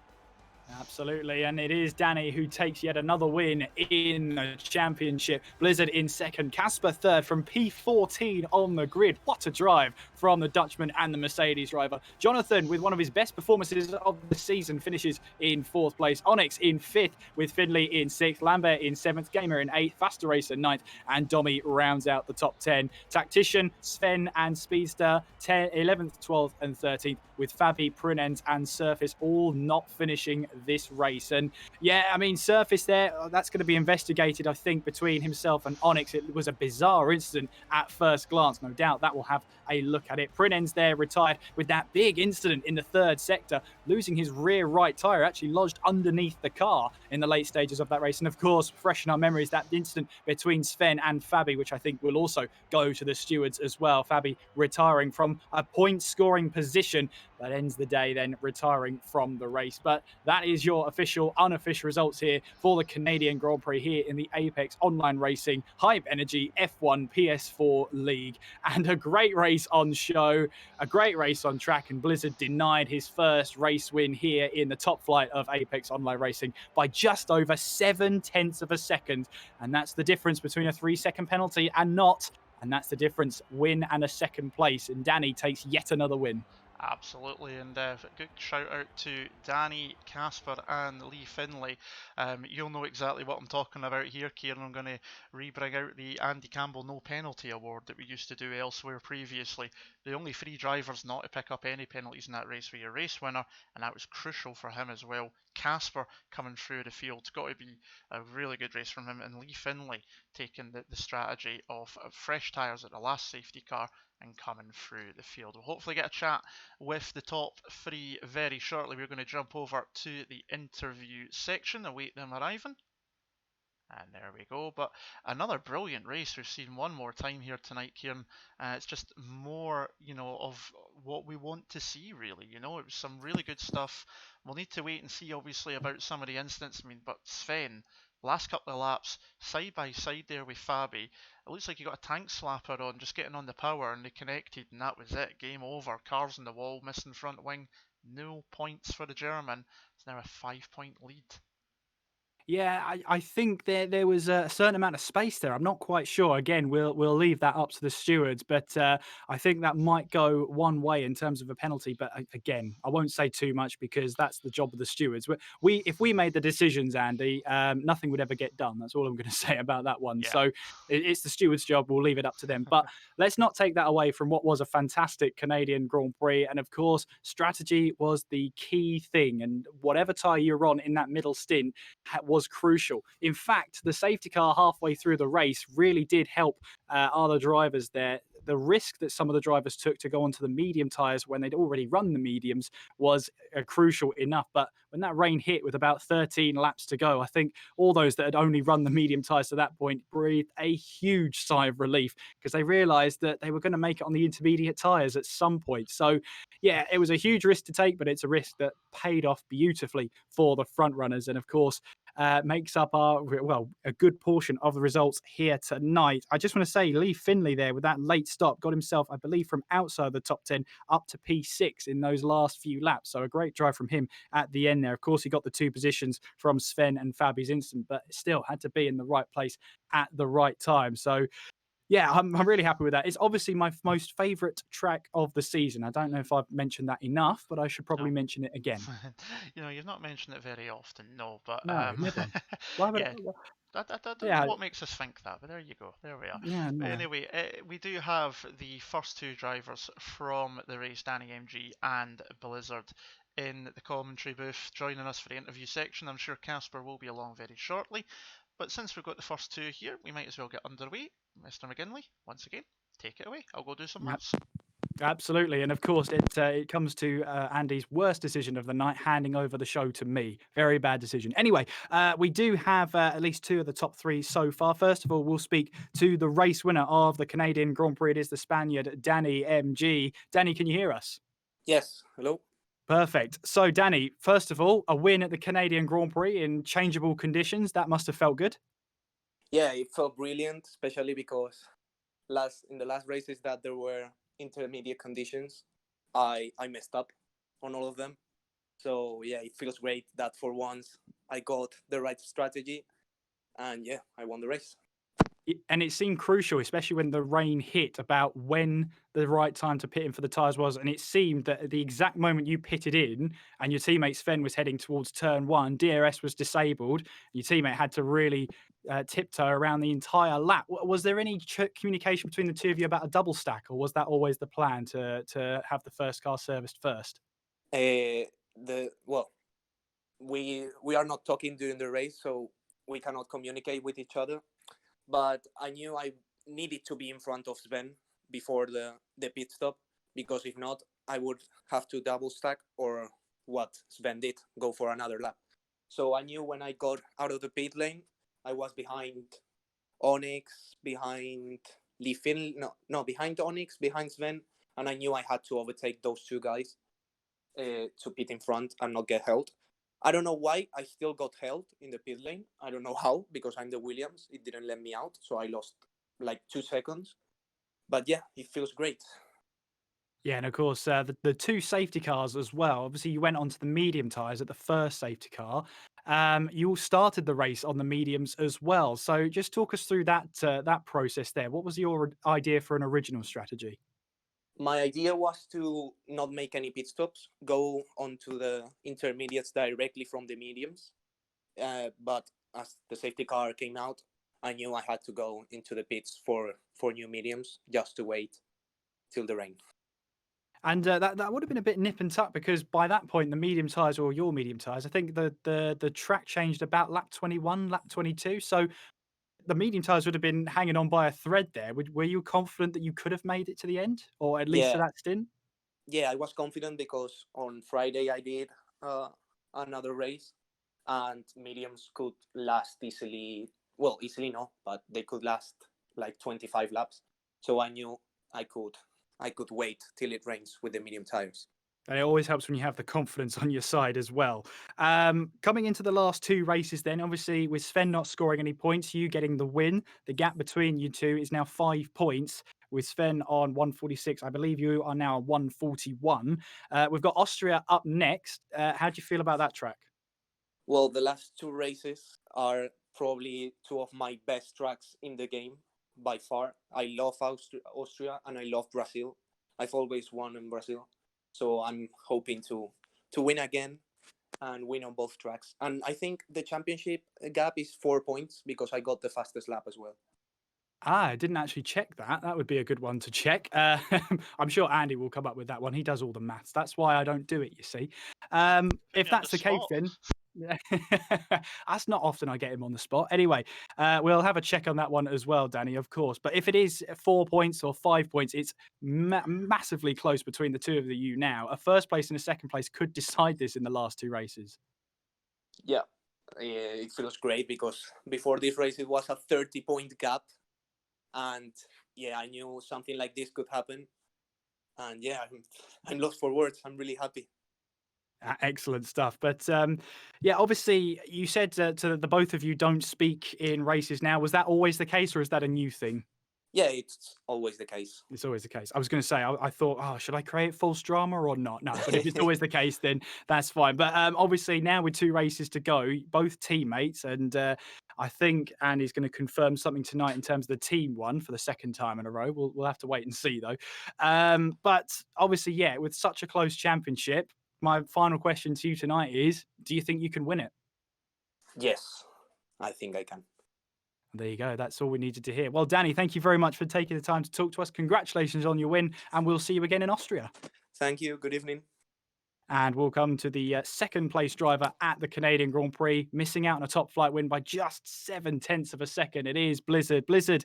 Absolutely, and it is Danny who takes yet another win in the championship. Blizzard in second, Casper third from P14 on the grid. What a drive from the Dutchman and the Mercedes driver. Jonathan, with one of his best performances of the season, finishes in 4th place. Onyx in 5th, with Finlay in 6th, Lambert in 7th, Gamer in 8th, Faster Racer 9th, and Domi rounds out the top 10. Tactician, Sven and Speedster 11th, 12th and 13th, with Fabi, Prunens and Surface all not finishing this race. And yeah, I mean, Surface there, that's going to be investigated, I think, between himself and Onyx. It was a bizarre incident at first glance. No doubt that will have a look at it. Prunens there retired with that big incident in the 3rd sector, losing his rear right tyre, actually lodged underneath the car in the late stages of that race. And of course, fresh in our memories, that incident between Sven and Fabi, which I think will also go to the stewards as well. Fabi retiring from a point scoring position. That ends the day then retiring from the race. But that is your official, unofficial results here for the Canadian Grand Prix here in the Apex Online Racing Hype Energy F1 PS4 League. And a great race on show, a great race on track, and Blizzard denied his first race win here in the top flight of Apex Online Racing by just over 7/10 of a second. And that's the difference between a 3-second penalty and not. And that's the difference, win and a second place. And Danny takes yet another win. Absolutely, and a good shout out to Danny, Casper and Lee Finlay. You'll know exactly what I'm talking about here, Kieran. I'm going to re-bring out the Andy Campbell No Penalty Award that we used to do elsewhere previously. The only 3 drivers not to pick up any penalties in that race were your race winner, and that was crucial for him as well. Casper coming through the field, got to be a really good race from him, and Lee Finlay taking the strategy of fresh tyres at the last safety car and coming through the field. We'll hopefully get a chat with the top 3 very shortly. We're going to jump over to the interview section, await them arriving. And there we go. But another brilliant race we've seen one more time here tonight, Kieran. It's just more, of what we want to see, really. It was some really good stuff. We'll need to wait and see, obviously, about some of the incidents. But Sven, last couple of laps, side by side there with Fabi. It looks like he got a tank slapper on, just getting on the power, and they connected, and that was it. Game over. Cars on the wall, missing front wing. No points for the German. It's now a 5-point lead. Yeah, I think there was a certain amount of space there. I'm not quite sure. Again, we'll leave that up to the stewards, but I think that might go one way in terms of a penalty. But again, I won't say too much because that's the job of the stewards. If we made the decisions, Andy, nothing would ever get done. That's all I'm going to say about that one. Yeah. So it's the stewards' job. We'll leave it up to them. But let's not take that away from what was a fantastic Canadian Grand Prix. And of course, strategy was the key thing. And whatever tyre you're on in that middle stint was crucial. In fact, the safety car halfway through the race really did help other drivers there. the risk that some of the drivers took to go onto the medium tyres when they'd already run the mediums was crucial enough. But when that rain hit with about 13 laps to go, I think all those that had only run the medium tyres to that point breathed a huge sigh of relief because they realised that they were going to make it on the intermediate tyres at some point. So, yeah, it was a huge risk to take, but it's a risk that paid off beautifully for the front runners. And of course, makes up a good portion of the results here tonight. I just want to say Lee Finley there with that late stop got himself, I believe, from outside the top 10 up to P6 in those last few laps. So a great drive from him at the end there. Of course, he got the 2 positions from Sven and Fabi's instant, but still had to be in the right place at the right time. So yeah, I'm really happy with that. It's obviously my most favourite track of the season. I don't know if I've mentioned that enough, but I should probably mention it again. You've not mentioned it very often, no, but No, never. Why would yeah. I don't Yeah. know what makes us think that, but there you go. There we are. Yeah, But no. anyway, we do have the first 2 drivers from the race, Danny MG and Blizzard, in the commentary booth joining us for the interview section. I'm sure Casper will be along very shortly. But since we've got the first 2 here, we might as well get underway. Mr. McGinley, once again, take it away. I'll go do some laps. Absolutely, and of course it comes to Andy's worst decision of the night, handing over the show to me. Very bad decision. Anyway, we do have at least 2 of the top 3 so far. First of all, we'll speak to the race winner of the Canadian Grand Prix. It is the Spaniard, Danny MG. Danny, can you hear us? Yes, hello. Perfect. So, Danny, first of all, a win at the Canadian Grand Prix in changeable conditions. That must have felt good. Yeah, it felt brilliant, especially because in the last races that there were intermediate conditions, I messed up on all of them. So yeah, it feels great that for once I got the right strategy, and yeah, I won the race. And it seemed crucial, especially when the rain hit, about when the right time to pit in for the tyres was. And it seemed that at the exact moment you pitted in and your teammate Sven was heading towards turn 1, DRS was disabled. Your teammate had to really tiptoe around the entire lap. Was there any communication between the 2 of you about a double stack, or was that always the plan to have the first car serviced first? We are not talking during the race, so we cannot communicate with each other. But I knew I needed to be in front of Sven before the pit stop, because if not, I would have to double stack, or what Sven did, go for another lap. So I knew when I got out of the pit lane, I was behind Onyx, behind behind Onyx, behind Sven, and I knew I had to overtake those 2 guys to pit in front and not get held. I don't know why I still got held in the pit lane. I don't know how, because I'm the Williams. It didn't let me out, so I lost like 2 seconds. But yeah, it feels great. Yeah, and of course, the 2 safety cars as well. Obviously, you went onto the medium tyres at the first safety car. You all started the race on the mediums as well. So just talk us through that process there. What was your idea for an original strategy? My idea was to not make any pit stops, go onto the intermediates directly from the mediums. But as the safety car came out, I knew I had to go into the pits for new mediums, just to wait till the rain. And that would have been a bit nip and tuck, because by that point, the medium tyres, or your medium tyres, I think the track changed about lap 21, lap 22. So the medium tyres would have been hanging on by a thread there. Were you confident that you could have made it to the end, or at least to that stint? Yeah, I was confident because on Friday I did another race, and mediums could last easily. Well, easily no, but they could last like 25 laps. So I knew I could wait till it rains with the medium tires. And it always helps when you have the confidence on your side as well. Coming into the last 2 races then, obviously with Sven not scoring any points, you getting the win, the gap between you 2 is now 5 points, with Sven on 146. I believe you are now 141. We've got Austria up next. How do you feel about that track? Well, the last 2 races are probably 2 of my best tracks in the game by far. I love Austria and I love Brazil. I've always won in Brazil. So I'm hoping to win again and win on both tracks. And I think the championship gap is 4 points because I got the fastest lap as well. I didn't actually check that. That would be a good one to check. I'm sure Andy will come up with that one. He does all the maths. That's why I don't do it, you see. If that's the case, then Yeah. That's not often I get him on the spot. Anyway, we'll have a check on that one as well, Danny, of course. But if it is 4 points or 5 points, it's massively close between the two of you now. A first place and a second place could decide this in the last two races. Yeah, it feels great because before this race it was a 30-point gap, and yeah, I knew something like this could happen, and yeah, I'm lost for words. I'm really happy. Excellent stuff. But yeah, obviously, you said to the both of you don't speak in races now. Was that always the case, or is that a new thing? Yeah, it's always the case. It's always the case. I was going to say, I thought, oh, should I create false drama or not? No, but if it's always the case, then that's fine. But obviously, now with two races to go, both teammates, and I think Andy's going to confirm something tonight in terms of the team one for the second time in a row. We'll have to wait and see, though. But obviously, yeah, with such a close championship, my final question to you tonight is, do you think you can win it? Yes, I think I can. There you go. That's all we needed to hear. Well, Danny, thank you very much for taking the time to talk to us. Congratulations on your win, and we'll see you again in Austria. Thank you. Good evening. And we'll come to the second place driver at the Canadian Grand Prix, missing out on a top flight win by just 0.7 of a second. It is Blizzard. Blizzard,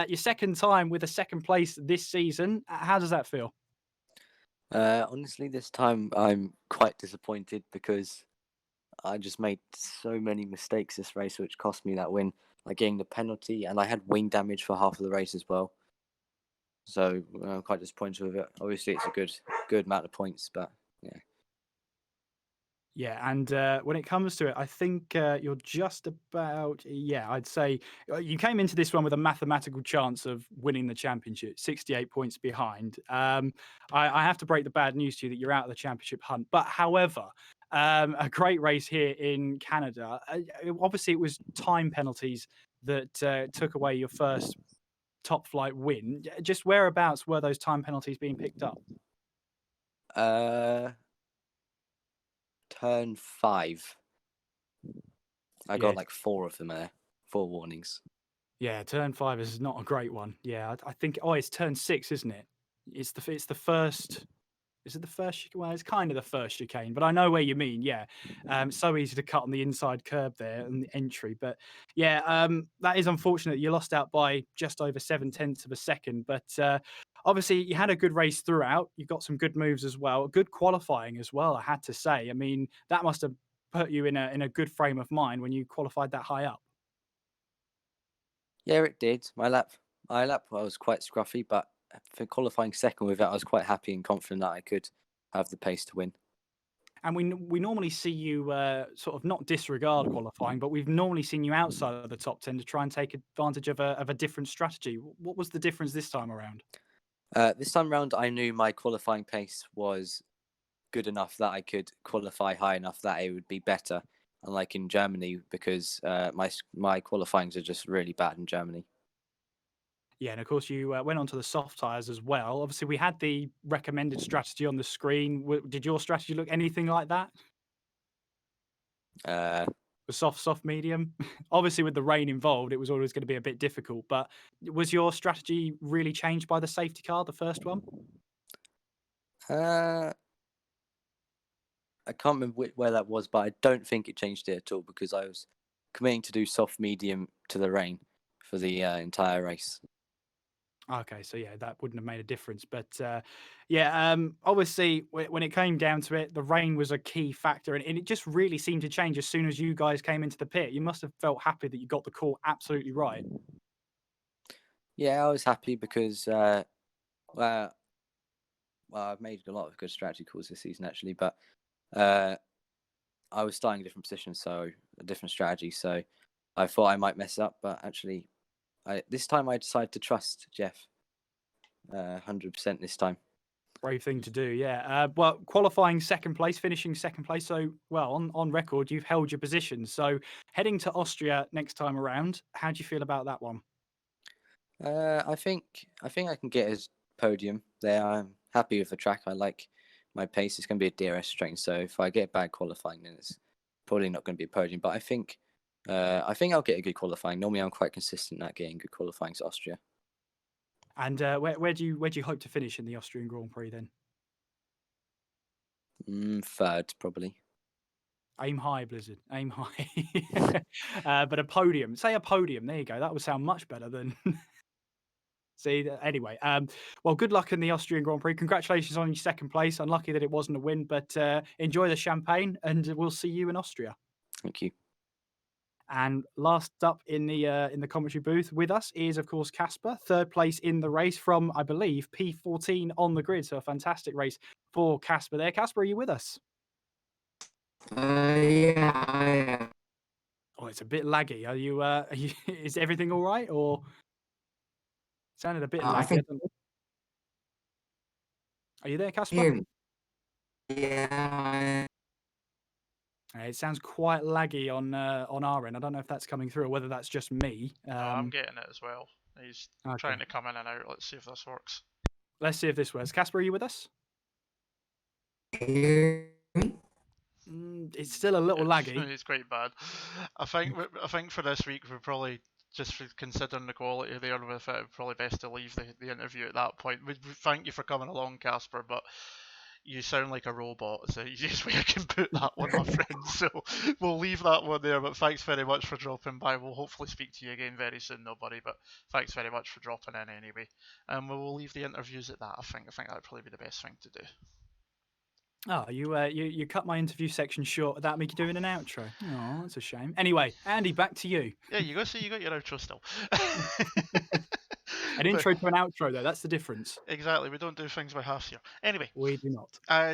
your second time with a second place this season. How does that feel? Honestly, this time I'm quite disappointed because I just made so many mistakes this race, which cost me that win. Like getting the penalty, and I had wing damage for half of the race as well. So I'm quite disappointed with it. Obviously, it's a good amount of points, but yeah. Yeah, and when it comes to it, I think you're just about, yeah, I'd say you came into this one with a mathematical chance of winning the championship, 68 points behind. I have to break the bad news to you that you're out of the championship hunt. But however, a great race here in Canada. Obviously, it was time penalties that took away your first top flight win. Just whereabouts were those time penalties being picked up? Turn 5. I Yeah. got like 4 of them there, 4 warnings. Yeah, turn 5 is not a great one. Yeah, I think. Oh, it's turn 6, isn't it? It's the first. Is it the first? Well, it's kind of the first chicane, but I know where you mean. Yeah, so easy to cut on the inside curb there and the entry. But yeah, that is unfortunate. You lost out by just over 0.7 of a second. But obviously, you had a good race throughout. You got some good moves as well. Good qualifying as well. I had to say. I mean, that must have put you in a good frame of mind when you qualified that high up. Yeah, it did. My lap was quite scruffy, but for qualifying second with it, I was quite happy and confident that I could have the pace to win. And we normally see you sort of not disregard qualifying, but we've normally seen you outside of the top 10 to try and take advantage of a different strategy. What was the difference this time around? This time round, I knew my qualifying pace was good enough that I could qualify high enough that it would be better, unlike in Germany, because my qualifyings are just really bad in Germany. Yeah, and of course you went on to the soft tyres as well. Obviously, we had the recommended strategy on the screen. Did your strategy look anything like that? The soft, medium. Obviously, with the rain involved, it was always going to be a bit difficult. But was your strategy really changed by the safety car, the first one? I can't remember where that was, but I don't think it changed it at all because I was committing to do soft medium to the rain for the entire race. Okay, so yeah, that wouldn't have made a difference. But yeah, obviously, when it came down to it, the rain was a key factor, and it just really seemed to change as soon as you guys came into the pit. You must have felt happy that you got the call absolutely right. Yeah, I was happy because well, I've made a lot of good strategy calls this season actually, but I was starting a different position, so a different strategy. So I thought I might mess up, but actually, this time I decided to trust Jeff 100% this time. Brave thing to do, yeah. Well, qualifying second place, finishing second place. So, well, on record, you've held your position. So, heading to Austria next time around, how do you feel about that one? I think I can get his podium there. I'm happy with the track. I like my pace. It's going to be a DRS train, so if I get bad qualifying, then it's probably not going to be a podium. But I think I'll get a good qualifying. Normally, I'm quite consistent at getting good qualifying to Austria. And where do you hope to finish in the Austrian Grand Prix then? Third, probably. Aim high, Blizzard. Aim high. But a podium. Say a podium. There you go. That would sound much better than. See, anyway, well, good luck in the Austrian Grand Prix. Congratulations on your second place. Unlucky that it wasn't a win, but enjoy the champagne, and we'll see you in Austria. Thank you. And last up in the commentary booth with us is, of course, Casper, third place in the race from, I believe, P14 on the grid. So a fantastic race for Casper there. Casper, are you with us? Yeah, I am. Oh, it's a bit laggy. Are you? Is everything all right? Or sounded a bit laggy. I think. Are you there, Casper? Hear me. Yeah. It sounds quite laggy on our end. I don't know if that's coming through or whether that's just me. I'm getting it as well. He's Okay. trying to come in and out. Let's see if this works. Let's see if this works. Casper, are you with us? Hear me? It's still a little laggy. It's quite bad. I think for this week we're probably, just for considering the quality there with it, probably best to leave the interview at that point. We thank you for coming along, Casper, but you sound like a robot. It's the easiest way I can put that one, my friend. So we'll leave that one there, but thanks very much for dropping by. We'll hopefully speak to you again very soon, though, buddy, but thanks very much for dropping in anyway. And we'll leave the interviews at that, I think that'd probably be the best thing to do. Oh, you cut my interview section short without me doing an outro. Oh, that's a shame. Anyway, Andy, back to you. Yeah, you got your outro still. An intro to an outro, though. That's the difference. Exactly. We don't do things by halves here. Anyway. We do not.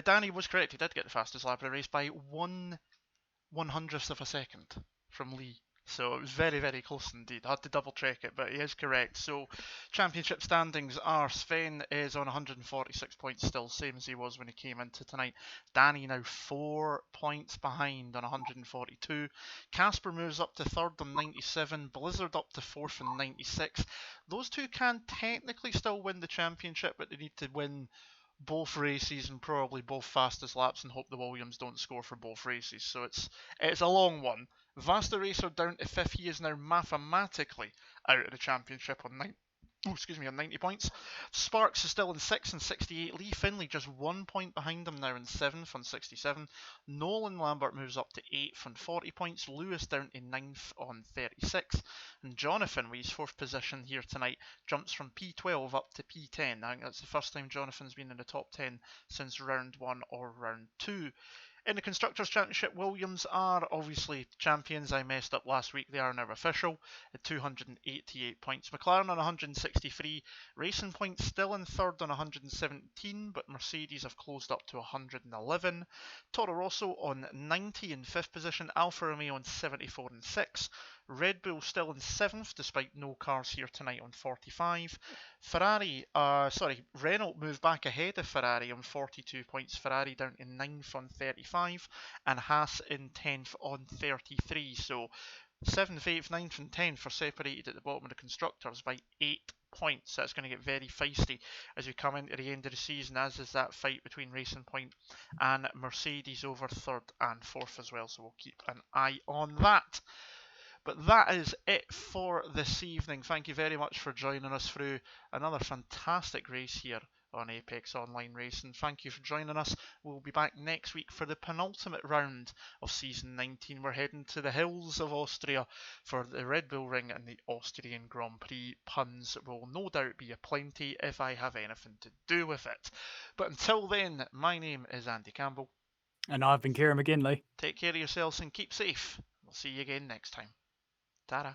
Danny was correct. He did get the fastest lap of the race by 1/100th of a second from Lee. So it was very, very close indeed. I had to double check it, but he is correct. So championship standings are: Sven is on 146 points still, same as he was when he came into tonight. Danny now 4 points behind on 142. Casper moves up to third on 97. Blizzard up to fourth on 96. Those two can technically still win the championship, but they need to win both races and probably both fastest laps and hope the Williams don't score for both races. So it's a long one. Vasta Racer down to fifth. He is now mathematically out of the championship on 90 points. Sparks is still in 6th and 68. Lee Finley just 1 point behind him now in 7th on 67. Nolan Lambert moves up to 8th on 40 points. Lewis down to 9th on 36. And Jonathan, with his 4th position here tonight, jumps from P12 up to P10. I think that's the first time Jonathan's been in the top 10 since round 1 or round 2. In the Constructors Championship, Williams are obviously champions. I messed up last week. They are now official at 288 points. McLaren on 163. Racing Point still in third on 117, but Mercedes have closed up to 111. Toro Rosso on 90 in 5th position. Alfa Romeo on 74 and 6. Red Bull still in 7th, despite no cars here tonight on 45. Renault moved back ahead of Ferrari on 42 points. Ferrari down to 9th on 35. And Haas in 10th on 33. So 7th, 8th, 9th and 10th are separated at the bottom of the Constructors by 8 points. That's going to get very feisty as we come into the end of the season, as is that fight between Racing Point and Mercedes over 3rd and 4th as well. So we'll keep an eye on that. But that is it for this evening. Thank you very much for joining us through another fantastic race here on Apex Online Racing. Thank you for joining us. We'll be back next week for the penultimate round of Season 19. We're heading to the hills of Austria for the Red Bull Ring and the Austrian Grand Prix. Puns will no doubt be aplenty if I have anything to do with it. But until then, my name is Andy Campbell. And I've been Kieran McGinley. Take care of yourselves and keep safe. We'll see you again next time. Ta-da.